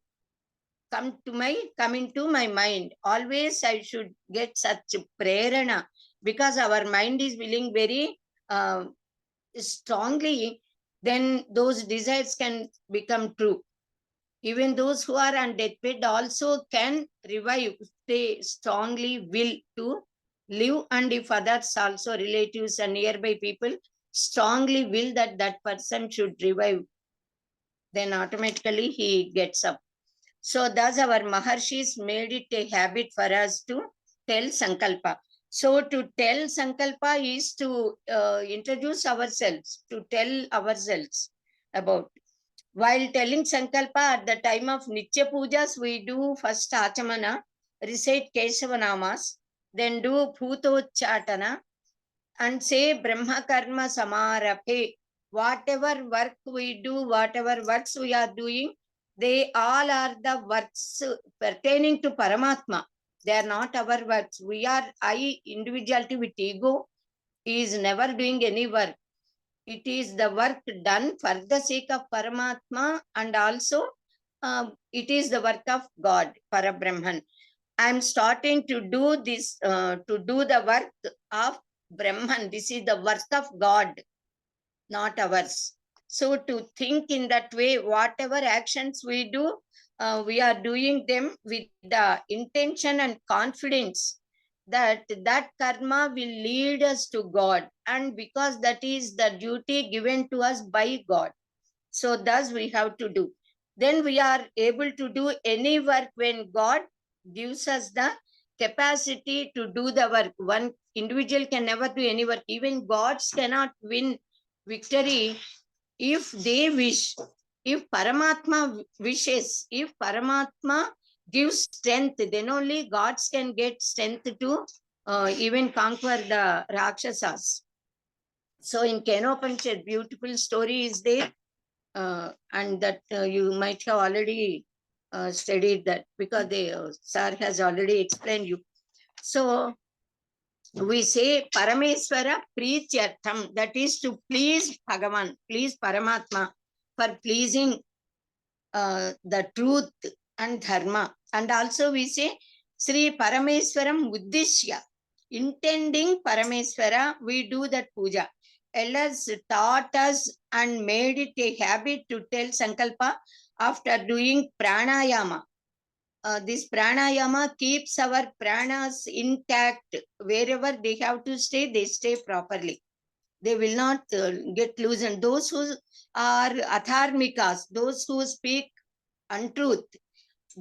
come into my mind. Always I should get such prerana, because our mind is willing very strongly, then those desires can become true. Even those who are on deathbed also can revive. They strongly will to live, and if others also, relatives and nearby people, strongly will that that person should revive, then automatically he gets up. So thus our Maharshis made it a habit for us to tell Sankalpa. So to tell Sankalpa is to introduce ourselves, to tell ourselves about. While telling Sankalpa at the time of Nitya Pujas, we do first Achamana, recite Keshavanamas, then do Bhutochatana, and say Brahma Karma Samaraphe. Whatever work we do, whatever works we are doing, they all are the works pertaining to Paramatma. They are not our works. We are, I, individuality with ego, is never doing any work. It is the work done for the sake of Paramatma, and also it is the work of God, Parabrahman. I am starting to do this, to do the work of Brahman. This is the work of God, not ours. So to think in that way, whatever actions we do, we are doing them with the intention and confidence that that karma will lead us to God, and because that is the duty given to us by God. So thus we have to do. Then we are able to do any work when God gives us the capacity to do the work. One individual can never do any work. Even gods cannot win victory if they wish. If Paramatma wishes, if Paramatma gives strength, then only gods can get strength to even conquer the Rakshasas. So in Kenopanchad, beautiful story is there. And that you might have already studied that, because the sir has already explained you. So we say Parameswara Preetyartham, that is to please Bhagavan, please Paramatma, for pleasing the truth and dharma. And also we say Sri Parameswaram Uddishya, intending Parameswara, we do that puja. Elders taught us and made it a habit to tell Sankalpa after doing pranayama. This pranayama keeps our pranas intact. Wherever they have to stay, they stay properly. They will not get loosened. Those who are atharmikas, those who speak untruth,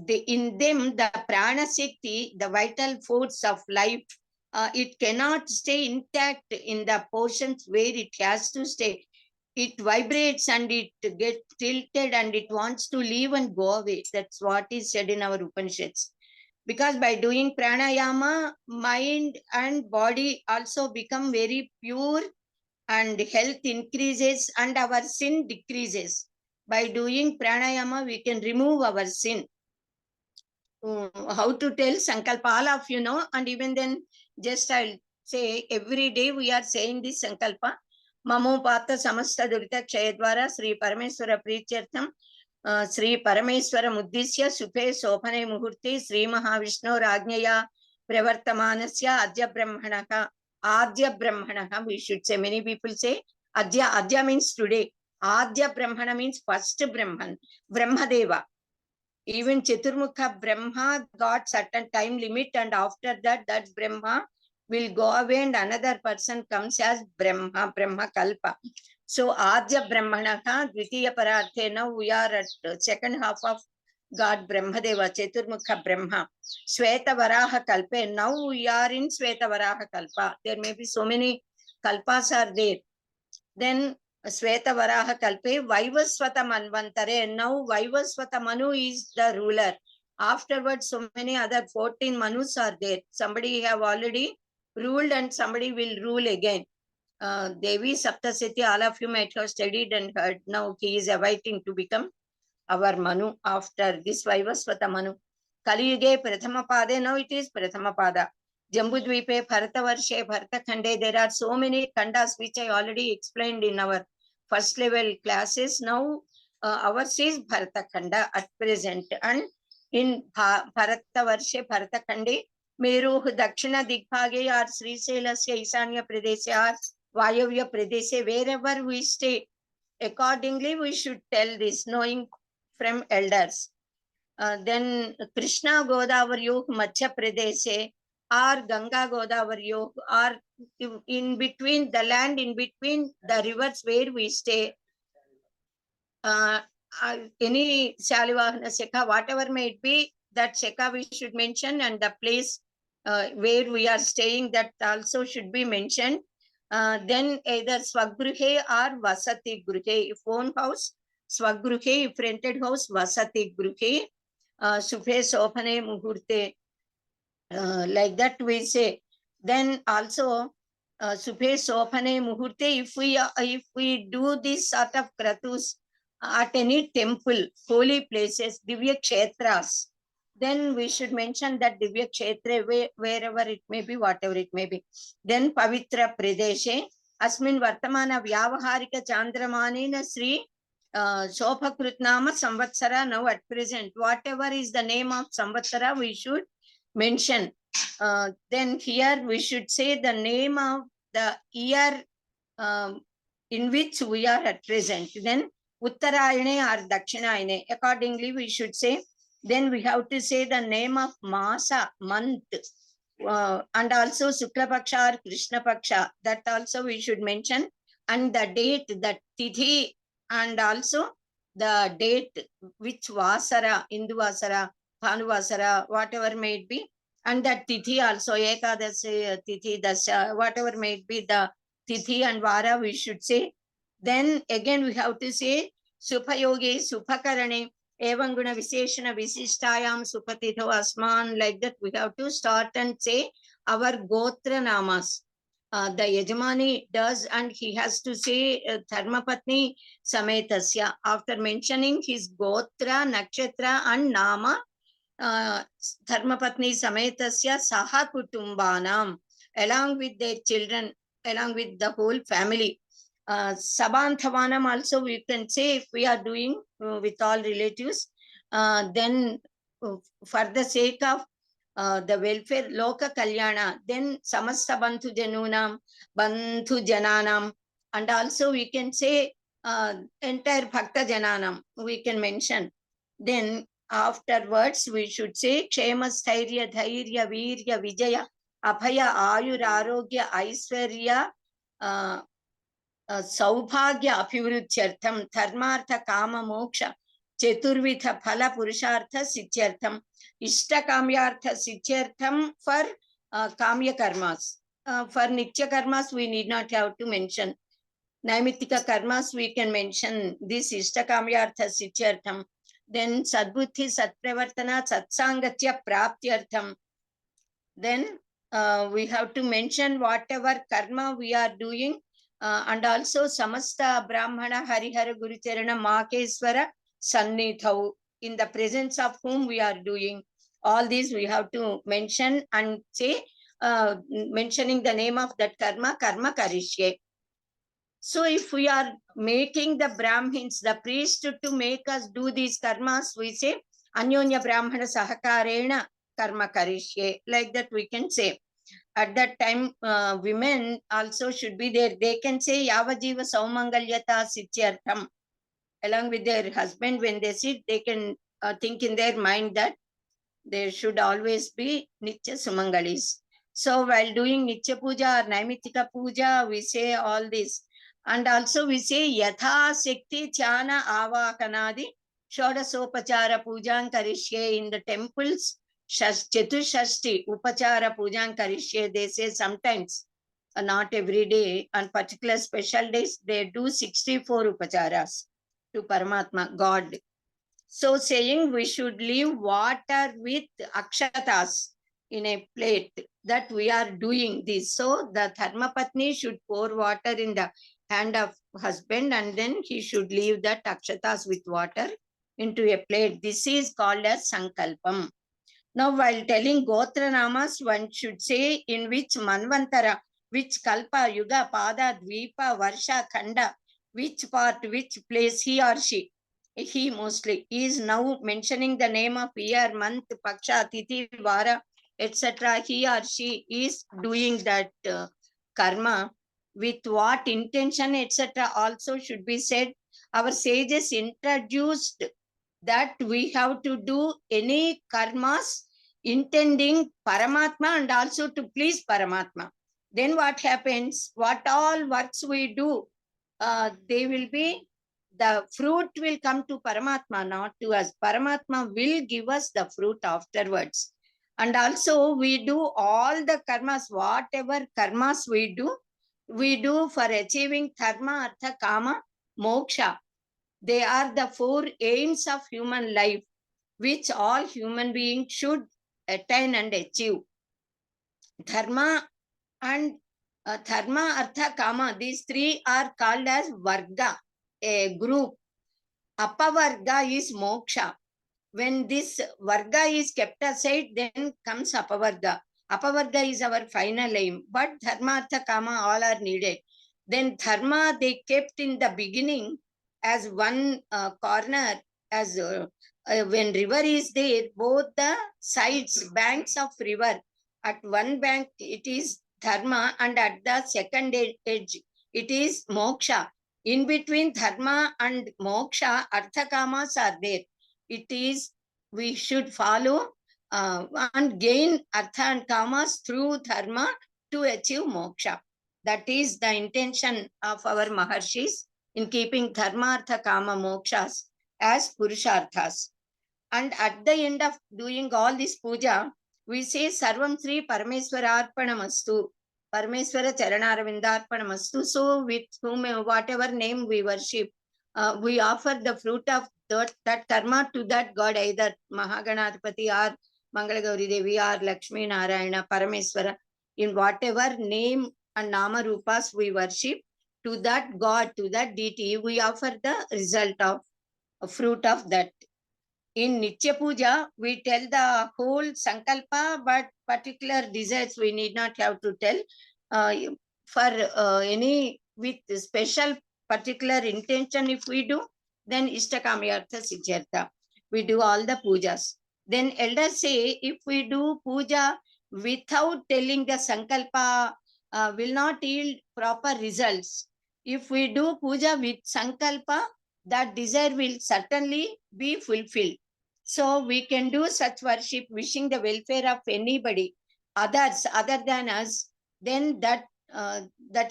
in them the prana shakti, the vital force of life, it cannot stay intact in the portions where it has to stay. It vibrates and it gets tilted and it wants to leave and go away. That's what is said in our Upanishads. Because by doing pranayama, mind and body also become very pure, and health increases and our sin decreases. By doing pranayama, we can remove our sin. How to tell Sankalpa, all of you know, and even then, just I'll say every day we are saying this Sankalpa. Mamo Pata Samasta Durita Kshayadvara Sri Parameswara Preetyartham Sri Parameswara Muddisya Suphe Sophane Muhurti Sri Mahavishnu Rajnaya Pravartamanasya Adya Brahmanaka. Adya Brahmanaka, we should say. Many people say Adya. Adya means today. Adya Brahmana means first Brahman, Brahmadeva. Even Chaturmukha Brahma got certain time limit, and after that, that Brahma will go away and another person comes as Brahma, Brahma Kalpa. So Adya Brahmanaka, Dvitiya Pararthe, now we are at second half of God Brahmadeva, Chaturmukha Brahma. Sweta Varaha Kalpa, now we are in Sweta Varaha Kalpa. There may be so many Kalpas are there. Then Sweta Varaha Kalpe, Vaivasvata Manvantare. Now Vaivasvata Manu is the ruler. Afterwards, so many other 14 Manus are there. Somebody have already ruled and somebody will rule again. Devi Saptasati, all of you might have studied and heard. Now he is awaiting to become our Manu after this Vaivasvata Manu. Kali Yuge Prathama Pada, now it is Prathama Pada. Jambudvipe, Bharatavarshi, Bharatakhande, there are so many khandas which I already explained in our first level classes. Now ours is Bharatakhanda at present, and in Bharatavarshi, Bharatakhande, Meru, Dakshina Digbhage or Sri Sailasya, Isanya Pradeshe or Vayavya Pradeshe, wherever we stay, accordingly we should tell this, knowing from elders. Then Krishna Godavaryo Madhya Pradeshe or Ganga Godavaryo, or in between the land, in between the rivers where we stay, any Shalivahana Shekha, whatever may it be, that Shekha we should mention, and the place where we are staying, that also should be mentioned. Then either Swagruhe or Vasati Gruhe, if own house, Swagruhe, if rented house, Vasati Gruhe, Suphe Sophane Muhurte, like that we say. Then also Suphe Sophane Muhurte, if we do this sort of kratus at any temple, holy places, Divya Kshetras, then we should mention that Divya Kshetra, wherever it may be, whatever it may be. Then Pavitra Pradeshe, Asmin Vartamana Vyavaharika Chandramanina Sri Shobhakrutnama Samvatsara now at present. Whatever is the name of Samvatsara, we should mention. Then here we should say the name of the year in which we are at present. Then Uttarayane or Dakshinayane. Accordingly, we should say. Then we have to say the name of Masa, month. And also Sukla Paksha or Krishna Paksha. That also we should mention. And the date, the Tithi, and also the date, which Vasara, Hindu Vasara, Bhanu Vasara, whatever may it be. And that Tithi also, Ekadasi, Tithi, Dasya, whatever may it be, the Tithi and Vara, we should say. Then again, we have to say Supayogi, Supakarane, Evanguna Viseshana Visishtayam Supatitho Asman, like that. We have to start and say our Gotra Namas. The Yajamani does, and he has to say Dharmapatni Sametasya. After mentioning his Gotra, Nakshatra, and Nama, Dharmapatni Sametasya Saha Kutumbanam, along with their children, along with the whole family. Sabanthavanam also we can say if we are doing with all relatives, then for the sake of the welfare, Loka Kalyana, then Samasta Banthu Janunam, Banthu Jananam, and also we can say entire Bhakta Jananam, we can mention. Then afterwards we should say Kshema Sthairya Dhairya Virya Vijaya Abhaya Ayur Arogya Aiswarya Saubhagya Apivrutyartham Dharmartha Kama Moksha Cheturvitha Phala Purushartha Sityartham Ishta Kamyartha Sityartham for Kamya Karmas. For Nitya Karmas we need not have to mention. Naimitika Karmas we can mention this Ishta Kamyartha Sityartham. Then Sadbuddhi Satpravartana Satsangatya Praptyartham. Then we have to mention whatever karma we are doing. And also Samasta Brahmana Harihara Gurucharana Makeswara Sannithau, in the presence of whom we are doing. All these we have to mention and say, mentioning the name of that karma, Karma Karishye. So if we are making the Brahmins, the priest, to make us do these karmas, we say Anyonya Brahmana Sahakarena Karma Karishye. Like that we can say. At that time, women also should be there. They can say Yavajiva Saumangalyata Sityartham. Along with their husband, when they sit, they can think in their mind that there should always be Nitya Sumangalis. So while doing Nitya Puja or Naimitika Puja, we say all this. And also we say Yatha Sekti Chana Avakanadi Shodasopachara Pujan Karishye in the temples. Chaturshashti Upachara Pujan Karishye, they say sometimes, not every day, on particular special days, they do 64 Upacharas to Paramatma, God. So saying we should leave water with akshatas in a plate, that we are doing this. So the Dharmapatni should pour water in the hand of husband and then he should leave that akshatas with water into a plate. This is called as Sankalpam. Now, while telling Gotra Namas, one should say in which Manvantara, which Kalpa, Yuga, Pada, Dvipa, Varsha, Khanda, which part, which place he or she, he mostly is now mentioning the name of year, month, Paksha, Tithi, Vara, etc. He or she is doing that karma. With what intention, etc. also should be said. Our sages introduced that we have to do any karmas intending Paramatma and also to please Paramatma. Then what happens? What all works we do, they will be, the fruit will come to Paramatma, not to us. Paramatma will give us the fruit afterwards. And also we do all the karmas, whatever karmas we do for achieving Dharma, Artha, Kama, Moksha. They are the 4 aims of human life, which all human beings should attain and achieve. Dharma and Dharma, Artha, Kama, these 3 are called as Varga, a group. Apavarga is Moksha. When this Varga is kept aside, then comes Apavarga. Apavarga is our final aim, but Dharma, Artha, Kama all are needed. Then Dharma they kept in the beginning as one corner, as when river is there, both the sides, banks of river, at one bank it is dharma, and at the second edge it is moksha. In between dharma and moksha, artha kamas are there. It is, we should follow and gain artha and kamas through dharma to achieve moksha. That is the intention of our Maharshis in keeping dharma, artha, kama, mokshas as purusharthas. And at the end of doing all this puja, we say Sarvam Sri Parameswara Arpanamastu, Parameswara Charanaravindarpanamastu. So with whom, whatever name we worship, we offer the fruit of that karma to that God, either Mahaganadpati or Mangalagauri Devi or Lakshmi Narayana Parameswara, in whatever name and nama rupas we worship, to that God, to that deity, we offer the result of fruit of that. In Nitya Puja, we tell the whole Sankalpa, but particular desires we need not have to tell. For any with special particular intention, if we do, then Ishtakamyartha Siddhyartha. We do all the pujas. Then elders say, if we do puja without telling the Sankalpa, will not yield proper results. If we do puja with Sankalpa, that desire will certainly be fulfilled. So we can do such worship wishing the welfare of anybody, others other than us, then that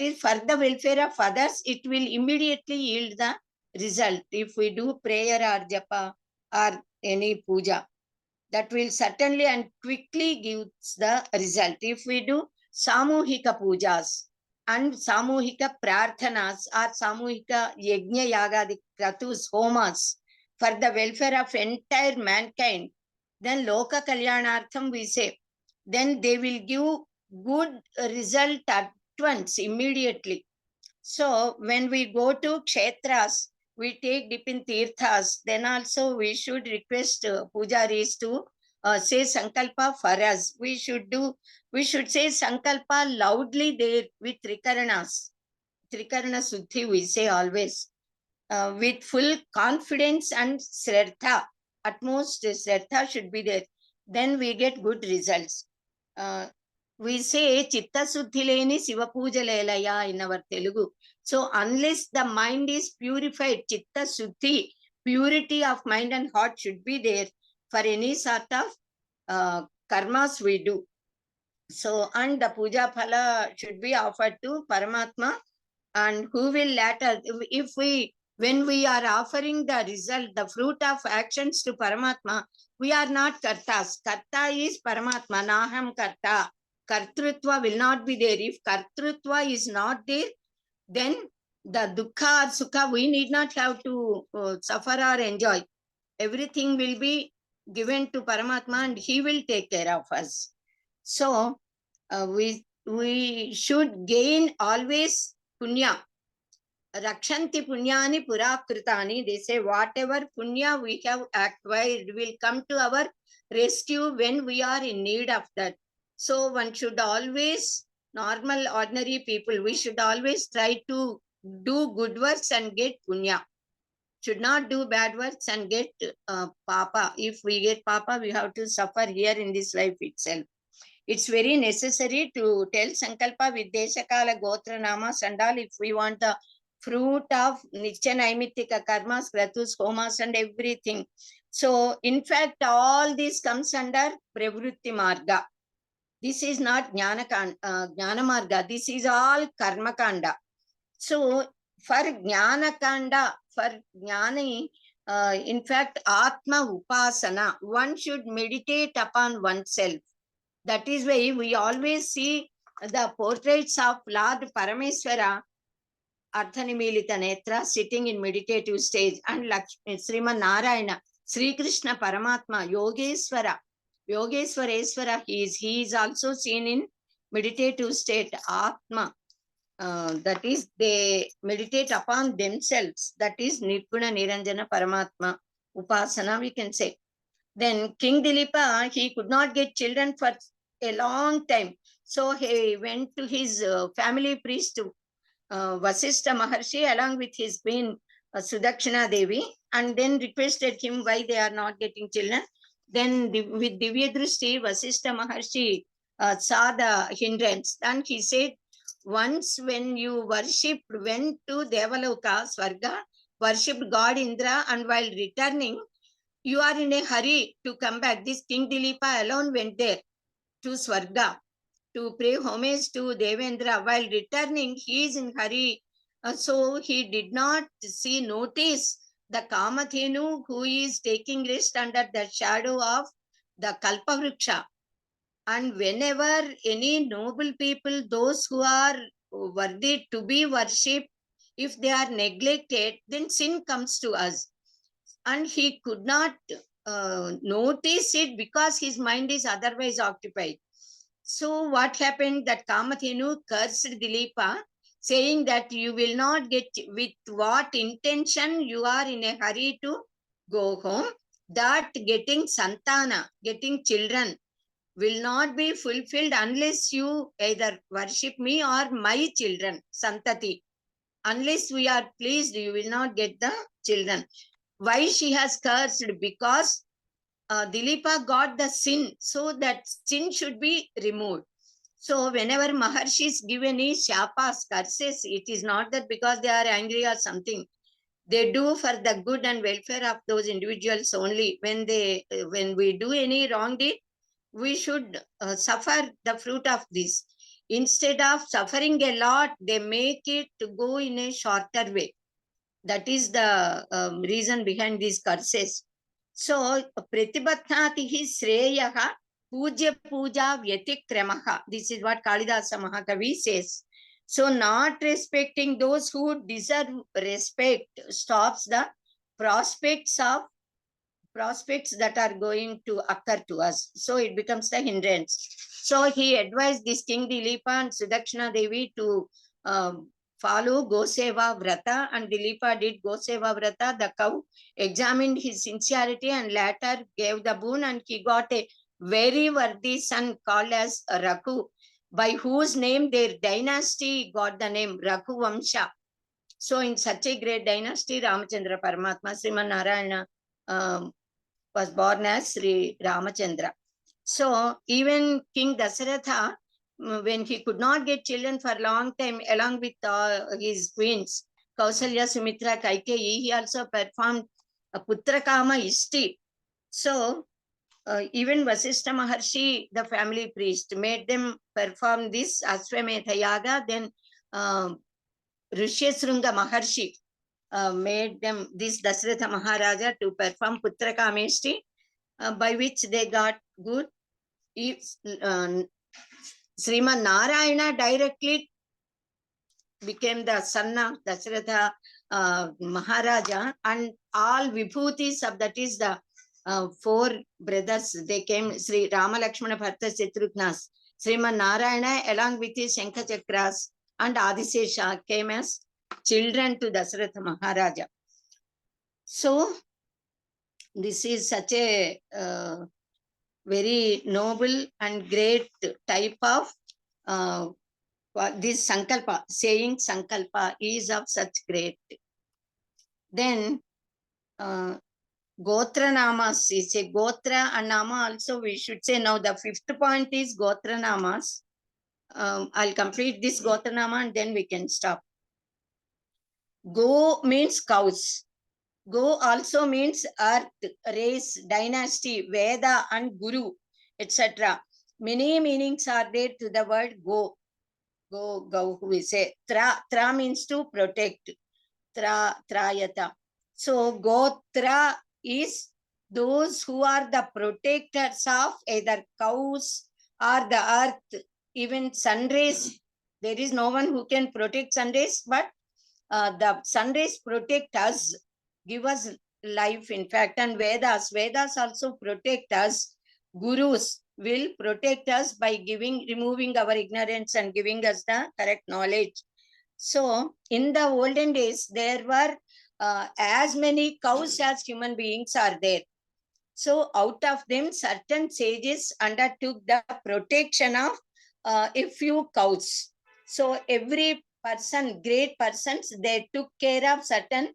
is for the welfare of others, it will immediately yield the result. If we do prayer or japa or any puja, that will certainly and quickly gives the result. If we do samuhika pujas and samuhika prarthanas or samuhika yajna yagadi kratus homas for the welfare of entire mankind, then loka kalyanartham we say, then they will give good result at once, immediately. So when we go to kshetras, we take dip in tirthas, then also we should request pujaris to say sankalpa for us. We should say sankalpa loudly there with trikaranas. Trikarana suddhi we say always. With full confidence and sraddha, utmost sraddha should be there. Then we get good results. We say chitta suddhi leni siva puja lelaya in our Telugu. So unless the mind is purified, chitta suddhi, purity of mind and heart should be there for any sort of karmas we do. So, and the puja phala should be offered to Paramatma, and who will later, if we, when we are offering the result, the fruit of actions to Paramatma, we are not kartas. Karta is Paramatma, naham karta. Kartrutva will not be there. If kartrutva is not there, then the dukkha or sukha, we need not have to suffer or enjoy. Everything will be given to Paramatma and he will take care of us. So we should gain always punya. Rakshanti punyani purakritani. They say whatever punya we have acquired will come to our rescue when we are in need of that. So one should always, normal ordinary people, we should always try to do good works and get punya. Should not do bad works and get papa. If we get papa, we have to suffer here in this life itself. It's very necessary to tell Sankalpa with Deshakala, Gotra, Namas and all if we want the fruit of Nitya Naimittika karmas, Kratus, Homas and everything. So, in fact, all this comes under Pravrutti Marga. This is not Jnana Marga. This is all Karma Kanda. So, for Jnana Kanda, for Jnani, in fact, Atma Upasana, one should meditate upon oneself. That is why we always see the portraits of Lord Parameswara, Ardhanimilita Netra, sitting in meditative stage, and Sriman Narayana, Sri Krishna Paramatma, Yogeshwara, Yogeshwareswara, he is also seen in meditative state, Atma. That is, they meditate upon themselves. That is Nirguna Niranjana Paramatma, Upasana, we can say. Then King Dilipa, he could not get children for a long time. So he went to his family priest, Vasishtha Maharshi, along with his queen Sudakshina Devi, and then requested him why they are not getting children. Then with Divya Drishti, Vasishtha Maharshi saw the hindrance, and he said, once when you went to Devaloka, Swarga, worshipped God Indra, and while returning, you are in a hurry to come back. This King Dilipa alone went there to Swarga to pay homage to Devendra. While returning, he is in hurry. So he did not notice the Kamathenu who is taking rest under the shadow of the Kalpavruksha. And whenever any noble people, those who are worthy to be worshipped, if they are neglected, then sin comes to us. And he could not notice it because his mind is otherwise occupied. So what happened, that Kamathenu cursed Dilipa, saying that you will not get, with what intention you are in a hurry to go home, that getting Santana, getting children, will not be fulfilled unless you either worship me or my children, Santati. Unless we are pleased, you will not get the children. Why she has cursed? Because Dilipa got the sin, so that sin should be removed. So whenever Maharshis give any shapas, curses, it is not that because they are angry or something. They do for the good and welfare of those individuals only. When we do any wrong deed, we should suffer the fruit of this. Instead of suffering a lot, they make it to go in a shorter way. That is the reason behind these curses. So, Pratibhatnatihi Sreyaha Puja Puja Vyatikramaha. This is what Kalidasa Mahakavi says. So, not respecting those who deserve respect stops the prospects that are going to occur to us. So, it becomes the hindrance. So, he advised this King Dilipa and Sudakshina Devi to follow Goseva Vrata, and Dilipa did Goseva Vrata. The cow examined his sincerity and later gave the boon, and he got a very worthy son called as Rakhu, by whose name their dynasty got the name Rakhu Vamsha. So in such a great dynasty, Ramachandra Paramatma, Sriman Narayana was born as Sri Ramachandra. So even King Dasaratha, when he could not get children for a long time, along with his queens, Kausalya, Sumitra, Kaikeyi, he also performed a Putrakama Ishti. So even Vasishtha Maharshi, the family priest, made them perform this Aswamedha Yaga. Then Rishyasringa Maharshi made them, this Dasaratha Maharaja, to perform Putrakameshti, by which they got good. Sriman Narayana directly became the son of Dasaratha Maharaja, and all vibhutis of, that is the four brothers, they came, Sri Rama Lakshmana Bharata Shatrugnas, Sriman Narayana along with his Shankha Chakras and Adisesha came as children to Dasaratha Maharaja. So this is such a very noble and great type of this Sankalpa, saying Sankalpa is of such great. Then Gotra Namas is a Gotra and Nama also we should say. Now the fifth point is Gotra Namas. I'll complete this Gotra Nama and then we can stop. Go means cows. Go also means earth, race, dynasty, Veda and Guru, etc. Many meanings are there to the word go. Go, we say. Tra means to protect. Trayata. So Gotra is those who are the protectors of either cows or the earth, even sun rays. There is no one who can protect sun rays, but the sun rays protect us, give us life, in fact. And Vedas also protect us. Gurus will protect us by removing our ignorance and giving us the correct knowledge. So in the olden days, there were as many cows as human beings are there. So out of them, certain sages undertook the protection of a few cows. So every person, great persons, they took care of certain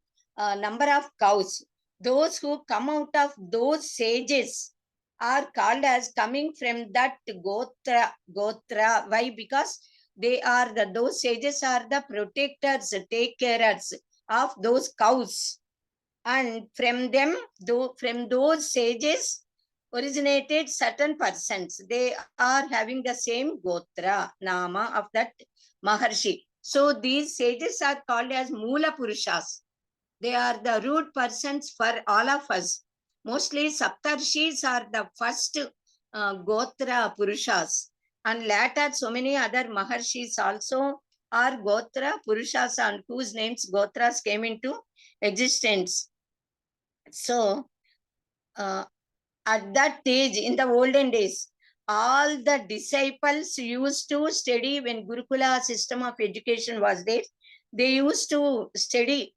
number of cows. Those who come out of those sages are called as coming from that Gotra. Gotra. Why? Because they are those sages are the protectors, take carers of those cows. And from them, from those sages originated certain persons. They are having the same Gotra, Nama of that Maharshi. So these sages are called as Mula Purushas. They are the root persons for all of us. Mostly Saptarshis are the first Gotra Purushas. And later so many other Maharshis also are Gotra Purushas, and whose names Gotras came into existence. So at that age, in the olden days, all the disciples used to study when Gurukula system of education was there. They used to study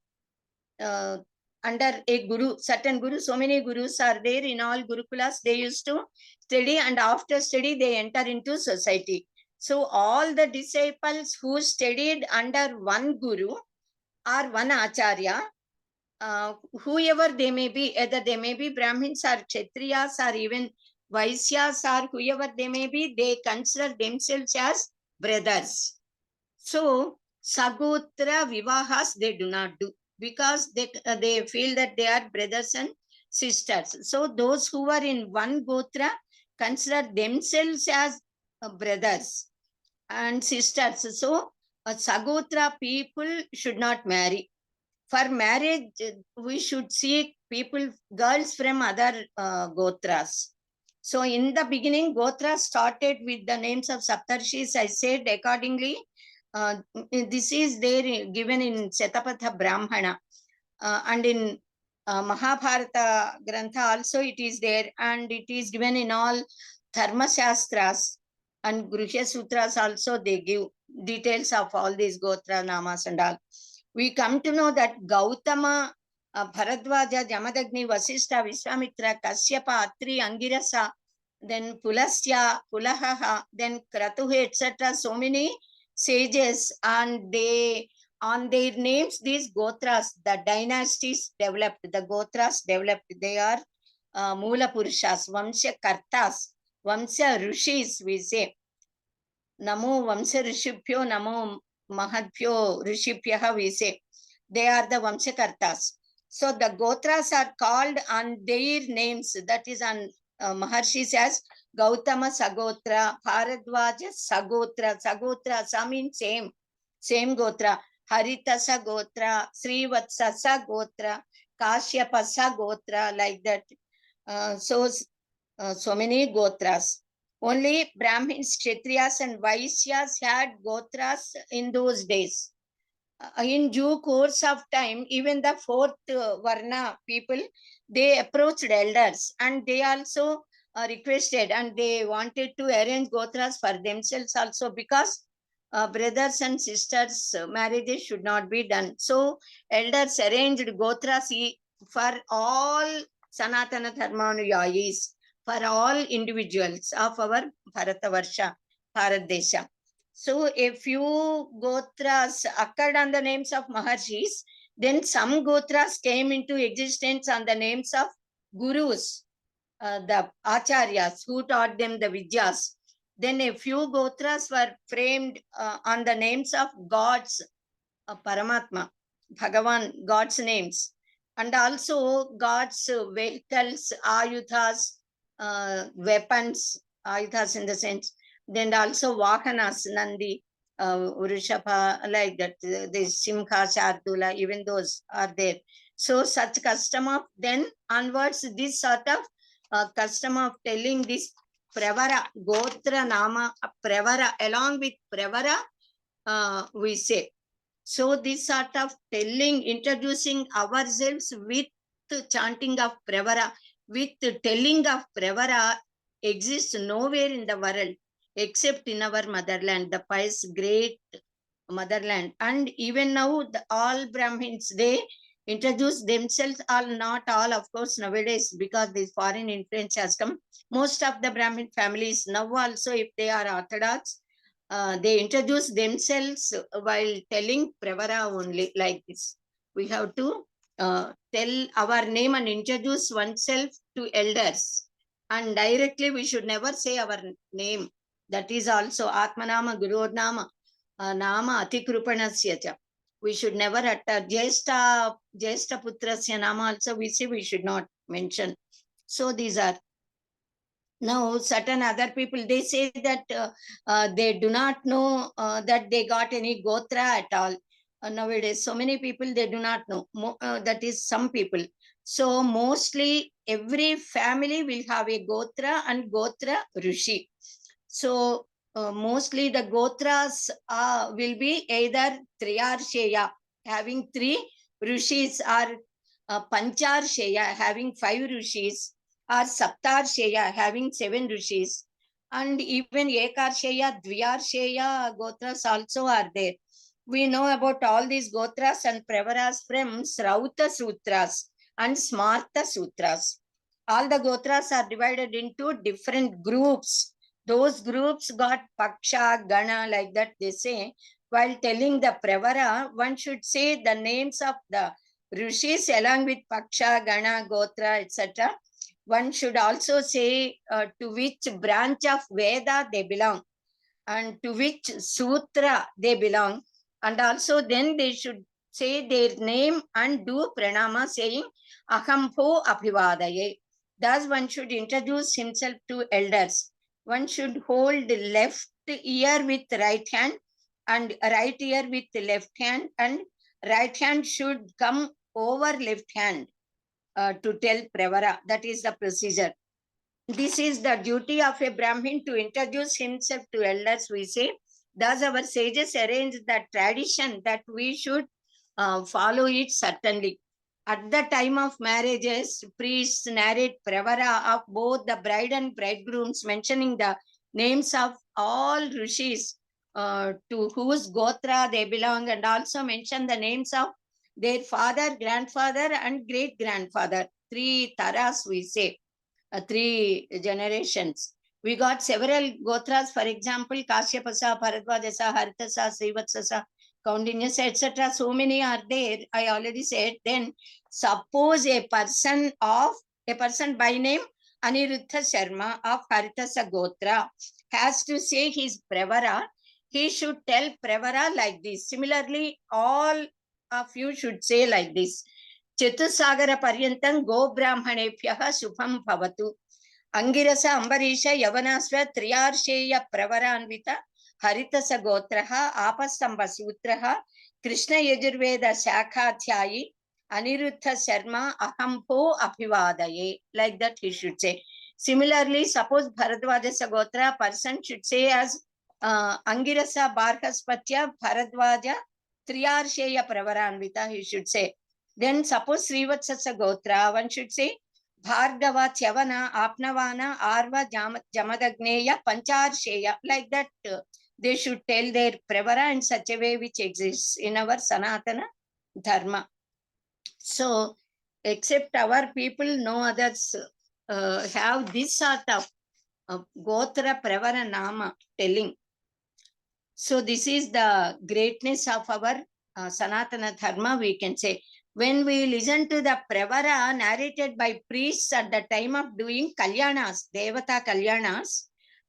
under a guru, certain guru. So many gurus are there in all Gurukulas. They used to study, and after study, they enter into society. So all the disciples who studied under one guru or one acharya, whoever they may be, either they may be Brahmins or Kshatriyas or even Vaisyas or whoever they may be, they consider themselves as brothers. So Sagotra Vivahas they do not do, because they feel that they are brothers and sisters. So those who are in one Gotra consider themselves as brothers and sisters. So Sagotra people should not marry. For marriage, we should seek people, girls from other Gotras. So in the beginning, Gotra started with the names of Saptarshis. I said accordingly, this is there given in Shatapatha Brahmana, and in Mahabharata Grantha also it is there, and it is given in all Dharma Shastras and Gruhya Sutras also. They give details of all these Gotra Namas and all. We come to know that Gautama, Bharadwaja, Jamadagni, Vasishtha, Vishwamitra, Kashyapa, Atri, Angirasa, then Pulasya, Pulahaha, then Kratuhe, etc. So many sages, and they, on their names, these Gotras, the dynasties developed, the Gotras developed. They are Mula Purushas, Vamsha Kartas, Vamsha Rishis, we say. Namo Vamsha Rishibhyo, Namo Mahadbhyo Rishibhyaha, we say. They are the Vamshakartas. So the Gotras are called on their names, that is on Maharshis as Gautama Sagotra, Bharadwaja Sagotra. Sagotra, Sa means same Gotra. Harita Sagotra, Srivatsa Sagotra, Kashyapa Sagotra, like that. So many Gotras. Only Brahmins, Kshatriyas and Vaisyas had Gotras in those days. In due course of time, even the fourth Varna people, they approached elders, and they also requested, and they wanted to arrange Gotras for themselves also, because brothers and sisters marriages should not be done. So elders arranged Gotras for all Sanaatana Dharmanuyayis, for all individuals of our Bharatavarsha, Bharat Desha. So a few Gotras occurred on the names of Maharshis. Then some Gotras came into existence on the names of Gurus, the Acharyas who taught them the Vidyas. Then a few Gotras were framed on the names of gods, Paramatma, Bhagavan, God's names. And also God's vehicles, Ayuthas, weapons, Ayuthas in the sense. Then also Vahanas, Nandi, Urushabha, like that, the Simha, Shardula, even those are there. So such custom of, then onwards, this sort of custom of telling this Pravara, Gotra Nama, Pravara, along with Pravara, we say. So this sort of telling, introducing ourselves with chanting of Pravara, with telling of Pravara, exists nowhere in the world except in our motherland, the pious great motherland. And even now, all Brahmins, they introduce themselves, all, not all, of course, nowadays, because this foreign influence has come. Most of the Brahmin families now also, if they are Orthodox, they introduce themselves while telling Pravara only, like this. We have to tell our name and introduce oneself to elders. And directly we should never say our name. That is also Atmanama Gurunama Nama Atikrupanasya cha. We should never utter Jesta Putrasya Nama also we say we should not mention. So these are. Now, certain other people, they say that they do not know that they got any gotra at all. Nowadays, so many people, they do not know. That is some people. So, mostly every family will have a gotra and gotra rishi. So, mostly the gotras will be either Triarsheya, having 3 rishis, or Pancharsheya, having 5 rishis, or Saptarsheya, having 7 rishis, and even Ekarsheya, Dvyarsheya gotras also are there. We know about all these gotras and pravaras from Srauta Sutras and Smarta Sutras. All the gotras are divided into different groups. Those groups got Paksha, Gana, like that they say. While telling the pravara, one should say the names of the rishis along with Paksha, Gana, Gotra, etc. One should also say to which branch of Veda they belong and to which sutra they belong. And also then they should say their name and do pranama saying Ahampo Abhivadaye. Thus one should introduce himself to elders. One should hold left ear with right hand and right ear with left hand, and right hand should come over left hand to tell pravara. That is the procedure. This is the duty of a Brahmin to introduce himself to elders, we say. Thus our sages arrange that tradition that we should follow it certainly. At the time of marriages, priests narrate pravara of both the bride and bridegrooms, mentioning the names of all rishis to whose gotra they belong, and also mention the names of their father, grandfather, and great-grandfather. 3 taras, we say. 3 generations. We got several gotras, for example, Kashyapasa, Bharadwajasa, Haritasa, Srivatsasa, Kaundinyasa, etc. So many are there. I already said. Then suppose a person by name Aniruddha Sharma of Haritasa Gotra has to say his pravara. He should tell pravara like this. Similarly, all of you should say like this. Chatusagara Paryantam Go Brahmanebhyah Shubham Bhavatu. Angirasa Ambarisha Yavanasva Triarsheya Pravaranvita Haritasa Gotraha Apastamba Sutraha Krishna Yajurveda Shakhathyayi Aniruddha Sharma Ahampo Abhivadaye. Like that he should say. Similarly, suppose Bharadwajasa Gotra, person should say as Angirasa Barhaspatya Bharadwaja Triarsheya Pravaranvita, he should say. Then suppose Srivatsasa Gotra, one should say Bhargava, Chavana, Apnavana, Arva, Jamadagneya, Pancharsheya. Like that, they should tell their pravara in such a way which exists in our Sanaatana Dharma. So, except our people, no others have this sort of Gotra Pravara Nama telling. So, this is the greatness of our Sanatana Dharma, we can say. When we listen to the pravara narrated by priests at the time of doing kalyanas, Devata kalyanas,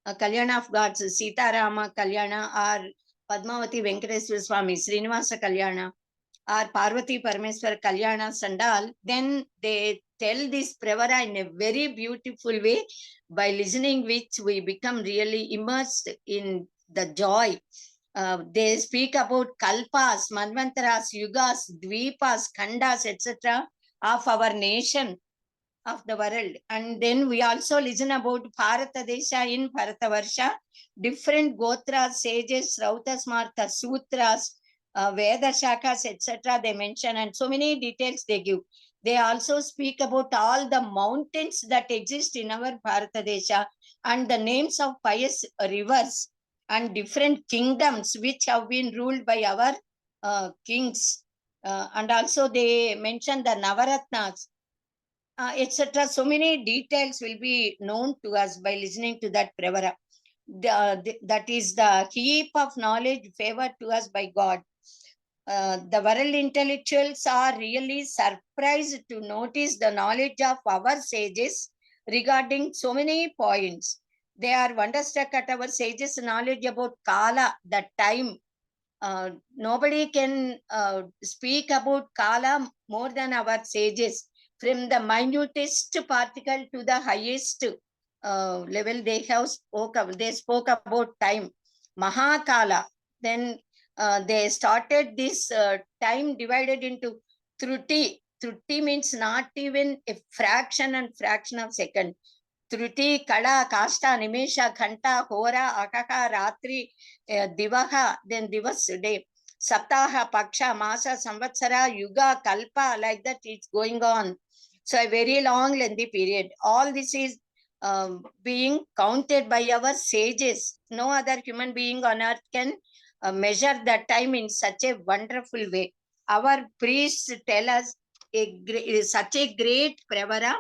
kalyana of gods, Sita Rama kalyana, or Padmavati Venkateswara Swami, Srinivasa kalyana, or Parvati Parameswar kalyanas and all, then they tell this pravara in a very beautiful way, by listening which we become really immersed in the joy. They speak about kalpas, manvantaras, yugas, dvipas, khandas, etc. of our nation, of the world. And then we also listen about Bharatadesha in Bharatavarsha, different gotras, sages, Rautas, Martha, Sutras, Veda Shakas, etc. they mention, and so many details they give. They also speak about all the mountains that exist in our Bharatadesha and the names of pious rivers and different kingdoms which have been ruled by our kings. And also they mention the Navaratnas, etc. So many details will be known to us by listening to that pravara. That is the heap of knowledge favored to us by God. the world intellectuals are really surprised to notice the knowledge of our sages regarding so many points. They are wonderstruck at our sages' knowledge about Kala, the time. Nobody can speak about Kala more than our sages. From the minutest particle to the highest level, they spoke about time. Mahakala. Then they started this time divided into Truti. Truti means not even a fraction and fraction of second. Truti, Kada, Kasta, Nimesha, Khanta, Hora, Akaka, Ratri, Divaha, then Divas day. Saptaha, Paksha, Masa, Samvatsara, Yuga, Kalpa, like that it's going on. So a very long, lengthy period. All this is being counted by our sages. No other human being on earth can measure that time in such a wonderful way. Our priests tell us such a great pravara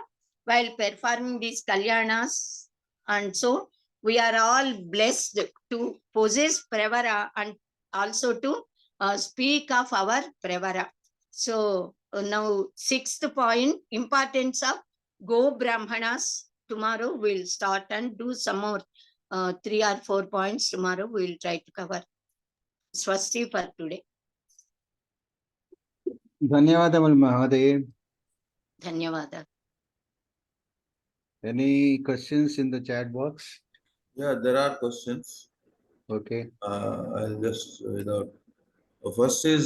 while performing these kalyanas, and so we are all blessed to possess pravara and also to speak of our pravara. So now sixth point, importance of go brahmanas. Tomorrow we'll start and do some more 3 or 4 points. Tomorrow we'll try to cover. Swasti for today. ధన్యవాదములు మహోదయ. Dhanyavada. Any questions in the chat box? Yeah, there are questions. Okay. I'll just read out. First is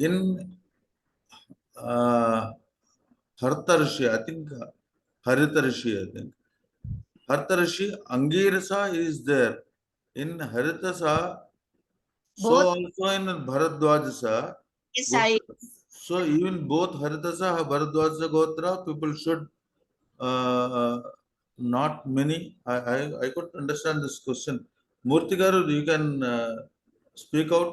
in Hartarishi, I think Haritarishi, I think. Hartarishi, Angirasa is there. In Haritasa, so Both. also in Bharadwajasa. Yes, So even both Haritasa and Bharadwajasa Gotra, people should not many. I could understand this question. Murthy Garu, you can speak out.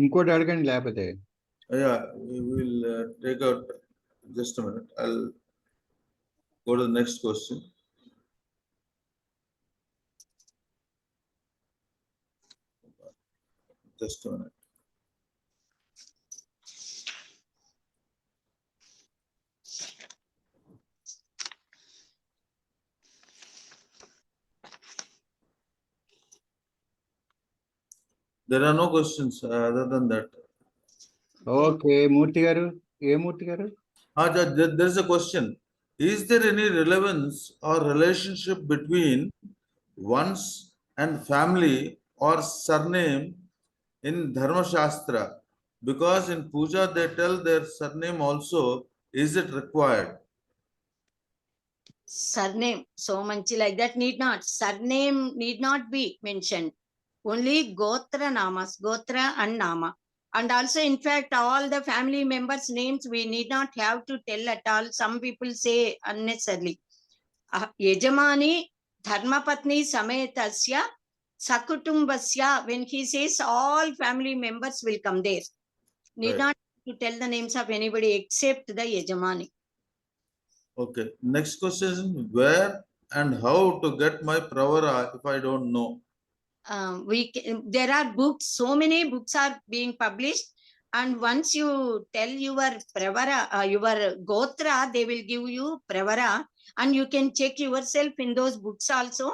ఇంకోటి అడగండి లేకపోతే. Yeah, we will take out just a minute. I'll go to the next question. Just a minute. There are no questions other than that. Okay, మూర్తి గారు, ఏ మూర్తి గారు? There is a question. Is there any relevance or relationship between one's and family or surname in Dharma Shastra? Because in puja they tell their surname also. Is it required? Surname, so much like that need not. Surname need not be mentioned. Only Gotra Namas, Gotra and Nama. And also, in fact, all the family members' names we need not have to tell at all. Some people say unnecessarily. Yajamani Dharmapatni Sametasya Sakutumbasya, when he says all family members will come there. Need Right. not to tell the names of anybody except the Yajamani. Okay. Next question is where and how to get my pravara if I don't know? There are books, so many books are being published, and once you tell your pravara, your gotra, they will give you pravara, and you can check yourself in those books also.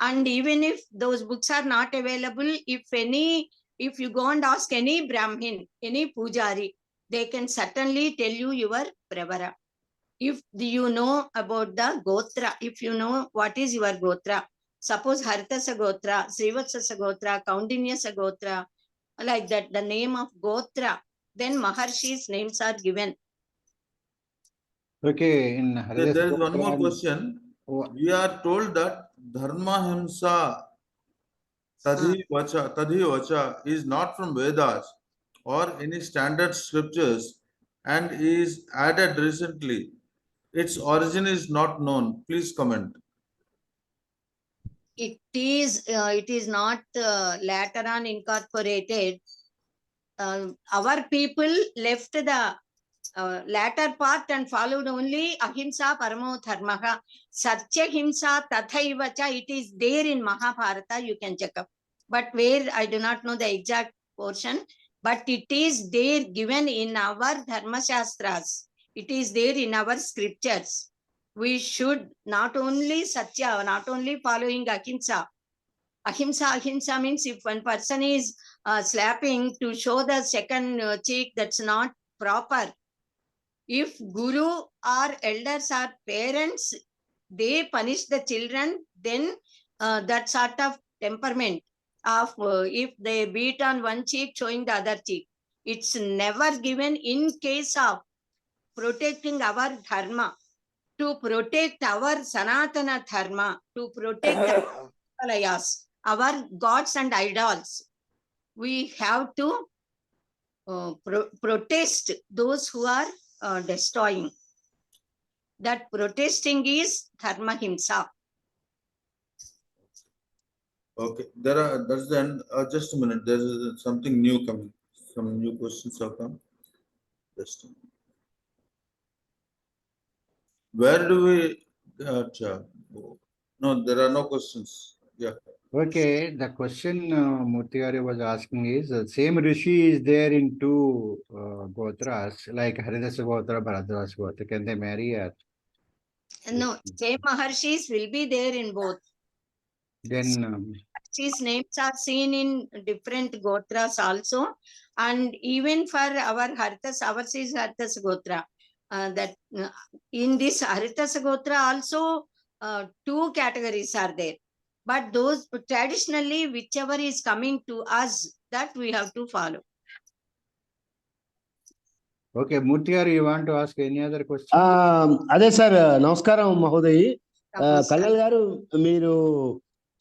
And even if those books are not available, if you go and ask any Brahmin, any pujari, they can certainly tell you your pravara. If you know about the gotra, if you know what is your gotra, suppose Haritasa Gotra, Srivatsasa Gotra, Kaundinyasa Gotra, like that, the name of Gotra, then Maharshi's names are given. Okay, in There is one more question. We are told that Dharma Himsa Tadhi Vacha is not from Vedas or any standard scriptures and is added recently. Its origin is not known. Please comment. It is not later on incorporated. Our people left the latter part and followed only Ahimsa Paramo Dharmaha. Satya Himsa Tathaivacha, it is there in Mahabharata, you can check up. but where I do not know the exact portion, but it is there given in our Dharma Shastras. It is there in our scriptures. We should not only Satya, not only following Ahimsa. Ahimsa means if one person is slapping to show the second cheek, that's not proper. If guru or elders or parents, they punish the children, then that sort of temperament of if they beat on one cheek, showing the other cheek, it's never given in case of protecting our dharma, to protect our Sanaatana Dharma, to protect our Himalayas, our gods and idols. We have to protest those who are destroying. That protesting is Dharma Himsa. Okay, that's the end. Just a minute. There is something new coming. Some new questions have come. Just a minute. Where do we? No, there are no questions. Yeah. Okay, the question Murthy was asking is the same Rishi is there in two Gotras, like Haridasa Gotra, Bharadwaj Gotra. Can they marry or? No, same Maharshis will be there in both. Then Maharshis' names are seen in different Gotras also. And even for our Haritas, ours is Haritas Gotra. That in this Haritas Gotra also two categories are there. But those traditionally, whichever is coming to us, that we have to follow. okay, Murthy, you want to ask any other question? అదే sir నమస్కారం మహోదయ్. Namaskar. Kalyan గారు మీరు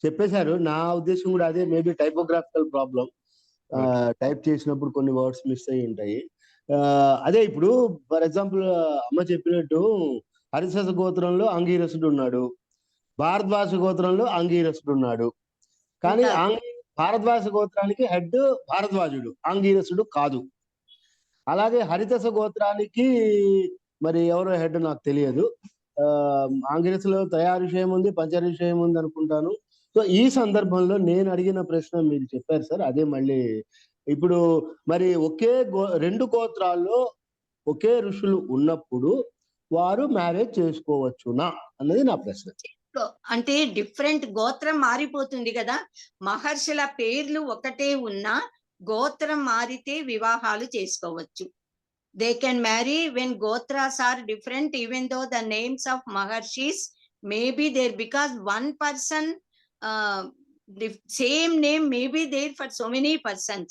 చెప్పేశారు. నా ఉద్దేశం కూడా అదే, maybe typographical problem. Type చేసినప్పుడు కొన్ని వర్డ్స్ మిస్ అయ్యి ఉంటాయి. అదే ఇప్పుడు ఫర్ ఎగ్జాంపుల్ అమ్మ చెప్పినట్టు హరిశస గోత్రంలో అంగీరసుడు ఉన్నాడు, భారద్వాస గోత్రంలో అంగీరసుడు ఉన్నాడు. కానీ భారద్వాస గోత్రానికి హెడ్ భారద్వాజుడు, అంగీరసుడు కాదు. అలాగే హరితస గోత్రానికి మరి ఎవరో హెడ్ నాకు తెలియదు. ఆంగిరసులో తయారుషయం ఉంది, పంచరుషయం ఉంది అనుకుంటాను. సో ఈ సందర్భంలో నేను అడిగిన ప్రశ్న మీరు చెప్పారు సార్, అదే మళ్ళీ ఇప్పుడు మరి ఒకే రెండు గోత్రాల్లో ఒకే ఋషులు ఉన్నప్పుడు వారు మ్యారేజ్ చేసుకోవచ్చునా అన్నది నా ప్రశ్న. అంటే డిఫరెంట్ గోత్రం మారిపోతుంది కదా, మహర్షుల పేర్లు ఒకటే ఉన్నా గోత్రం మారితే వివాహాలు చేసుకోవచ్చు. They can marry when gotras are different, even though the names of Maharshis may be there, because one person, the same name may be there for so many persons.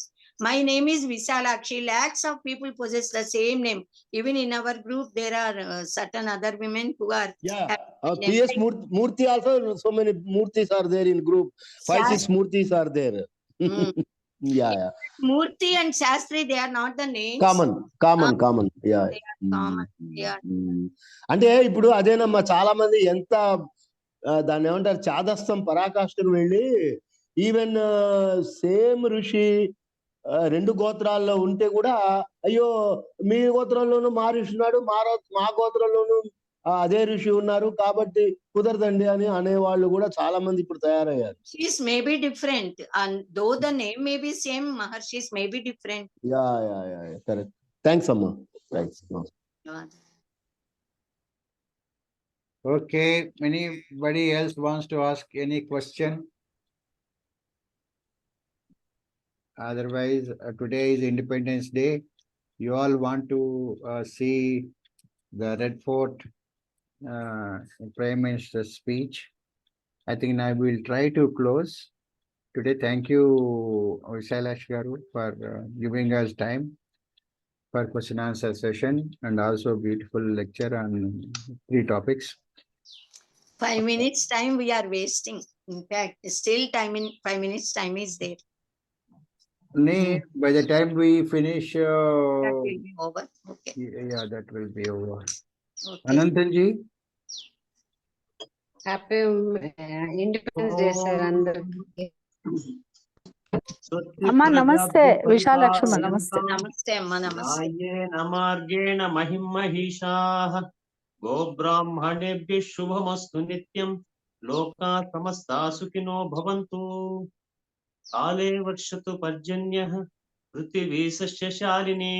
My name is Visalakshi. Lakhs of people possess the same name. Even in our group, there are certain other women who are. P.S. Murthy also, so many Murthis are there in group. 5-6 Murthis are there. Yeah. Murthy and Shastri, they are not the names. Common. Yeah. They are common. Yeah. అంటే ఇప్పుడు అదేనమ్మా, చాలా మంది ఎంత దాన్ని ఏమంటారు, చాదస్తం పరాకాష్ఠకు వెళ్ళి even same ఋషి రెండు గోత్రాల్లో ఉంటే కూడా, అయ్యో మీ గోత్రంలోనూ మా ఋషి ఉన్నాడు, మా గోత్రంలోనూ అదే ఋషి ఉన్నారు కాబట్టి కుదరదండి అని అనేవాళ్ళు కూడా చాలా మంది ఇప్పుడు తయారయ్యారు. Maharshis may be different, and though the name may be same, Maharshis may be different. Yeah. Correct. Thanks, Amma. Thanks. Okay, anybody else wants to ask any question? Otherwise, today is Independence Day. You all want to see the Red Fort Prime Minister's speech. I think I will try to close today. Thank you, Visalakshi garu, for giving us time for question answer session and also beautiful lecture on 3 topics. 5 minutes time we are wasting. In fact, still time in 5 minutes time is there. By the time we finish, That will be over. Okay. Yeah, that will be over. Okay. Anantanji. Happy Independence Day, sir. అందరికి అమ్మా నమస్తే, విశాలక్ష్మి నమస్తే. Namaste, amma, namaste. నాయేన మార్గేణ మహిమహీషాః గోబ్రాహ్మణేభ్యః శుభమస్తు నిత్యం. లోకా సమస్తా సుఖినో భవంతు. काले वर्षतु पर्जन्यः पृथिवी सस्यशालिनी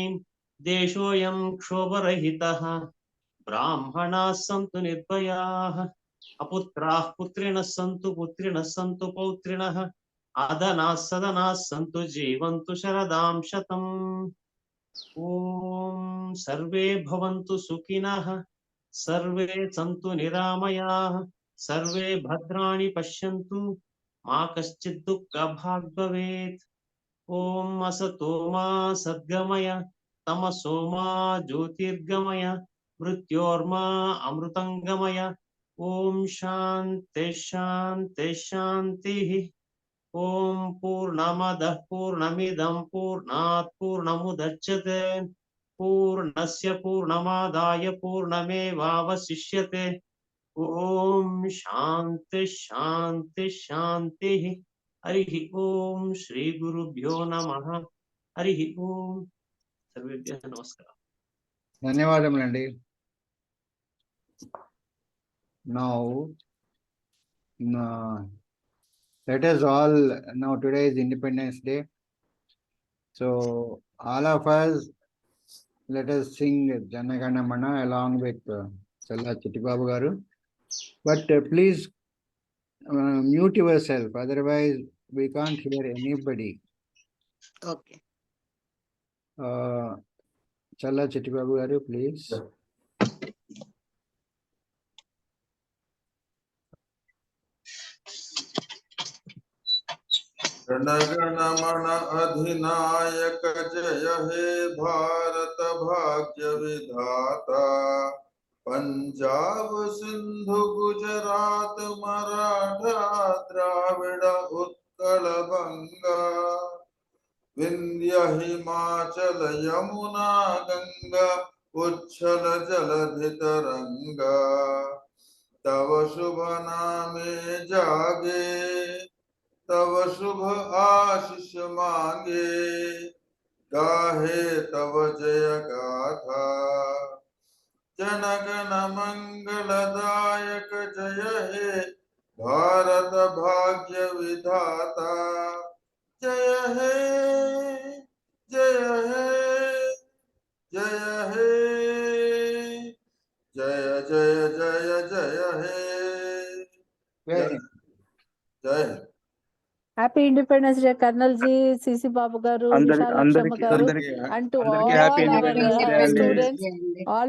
देशोऽयं क्षोभरहितः ब्राह्मणाः सन्तु निर्भयाः अपुत्राः पुत्रिणः सन्तु पौत्रिणः अधनाः सदनाः सन्तु जीवन्तु शरदां शतम् ॐ सर्वे भवन्तु सुखिनः सर्वे सन्तु निरामयाः सर्वे भद्राणि पश्यन्तु मा कश्चित् दुःखभाग् भवेत् ॐ असतो मा सद्गमय तमसो मा ज्योतिर्गमय मृत्योर्मा अमृतङ्गमय ॐ शान्ति शान्ति शान्तिः ॐ पूर्णमदः पूर्णमिदं पूर्णात् पूर्णमुदच्यते पूर्णस्य पूर्णमादाय पूर्णमेवावशिष्यते ॐ शान्ति शान्ति शान्तिः हरिः ॐ श्री गुरुभ्यो नमः हरिः ॐ सर्वेभ्यः नमस्कारः ధన్యవాదములండి. Now, let us all, now today is Independence Day. So all of us, let us sing Janagana Mana along with Challa Chittibabu Garu. But please mute yourself, otherwise we can't hear anybody. Okay. Challa Chittibabu Garu, please. Jana Gana Mana अधिनायक जय हे भारत भाग्य विधाता पंजाब सिंधु गुजरात मराठा द्राविड़ उत्कल बंगा विंध्य हिमाचल यमुना गंगा उच्छल जलधि तरंगा तव शुभ नामे जागे तव शुभ आशीष मांगे गाहे तव जय गाथा जनगण मंगलदायक जय हे भारत भाग्य विधाता जय हे जय हे जय हे जय जय जय जय हे जय Happy Independence Day, Colonel Ji, CC Babu Garu, Visalakshi Garu, and to all Happy our Independence Day, students, all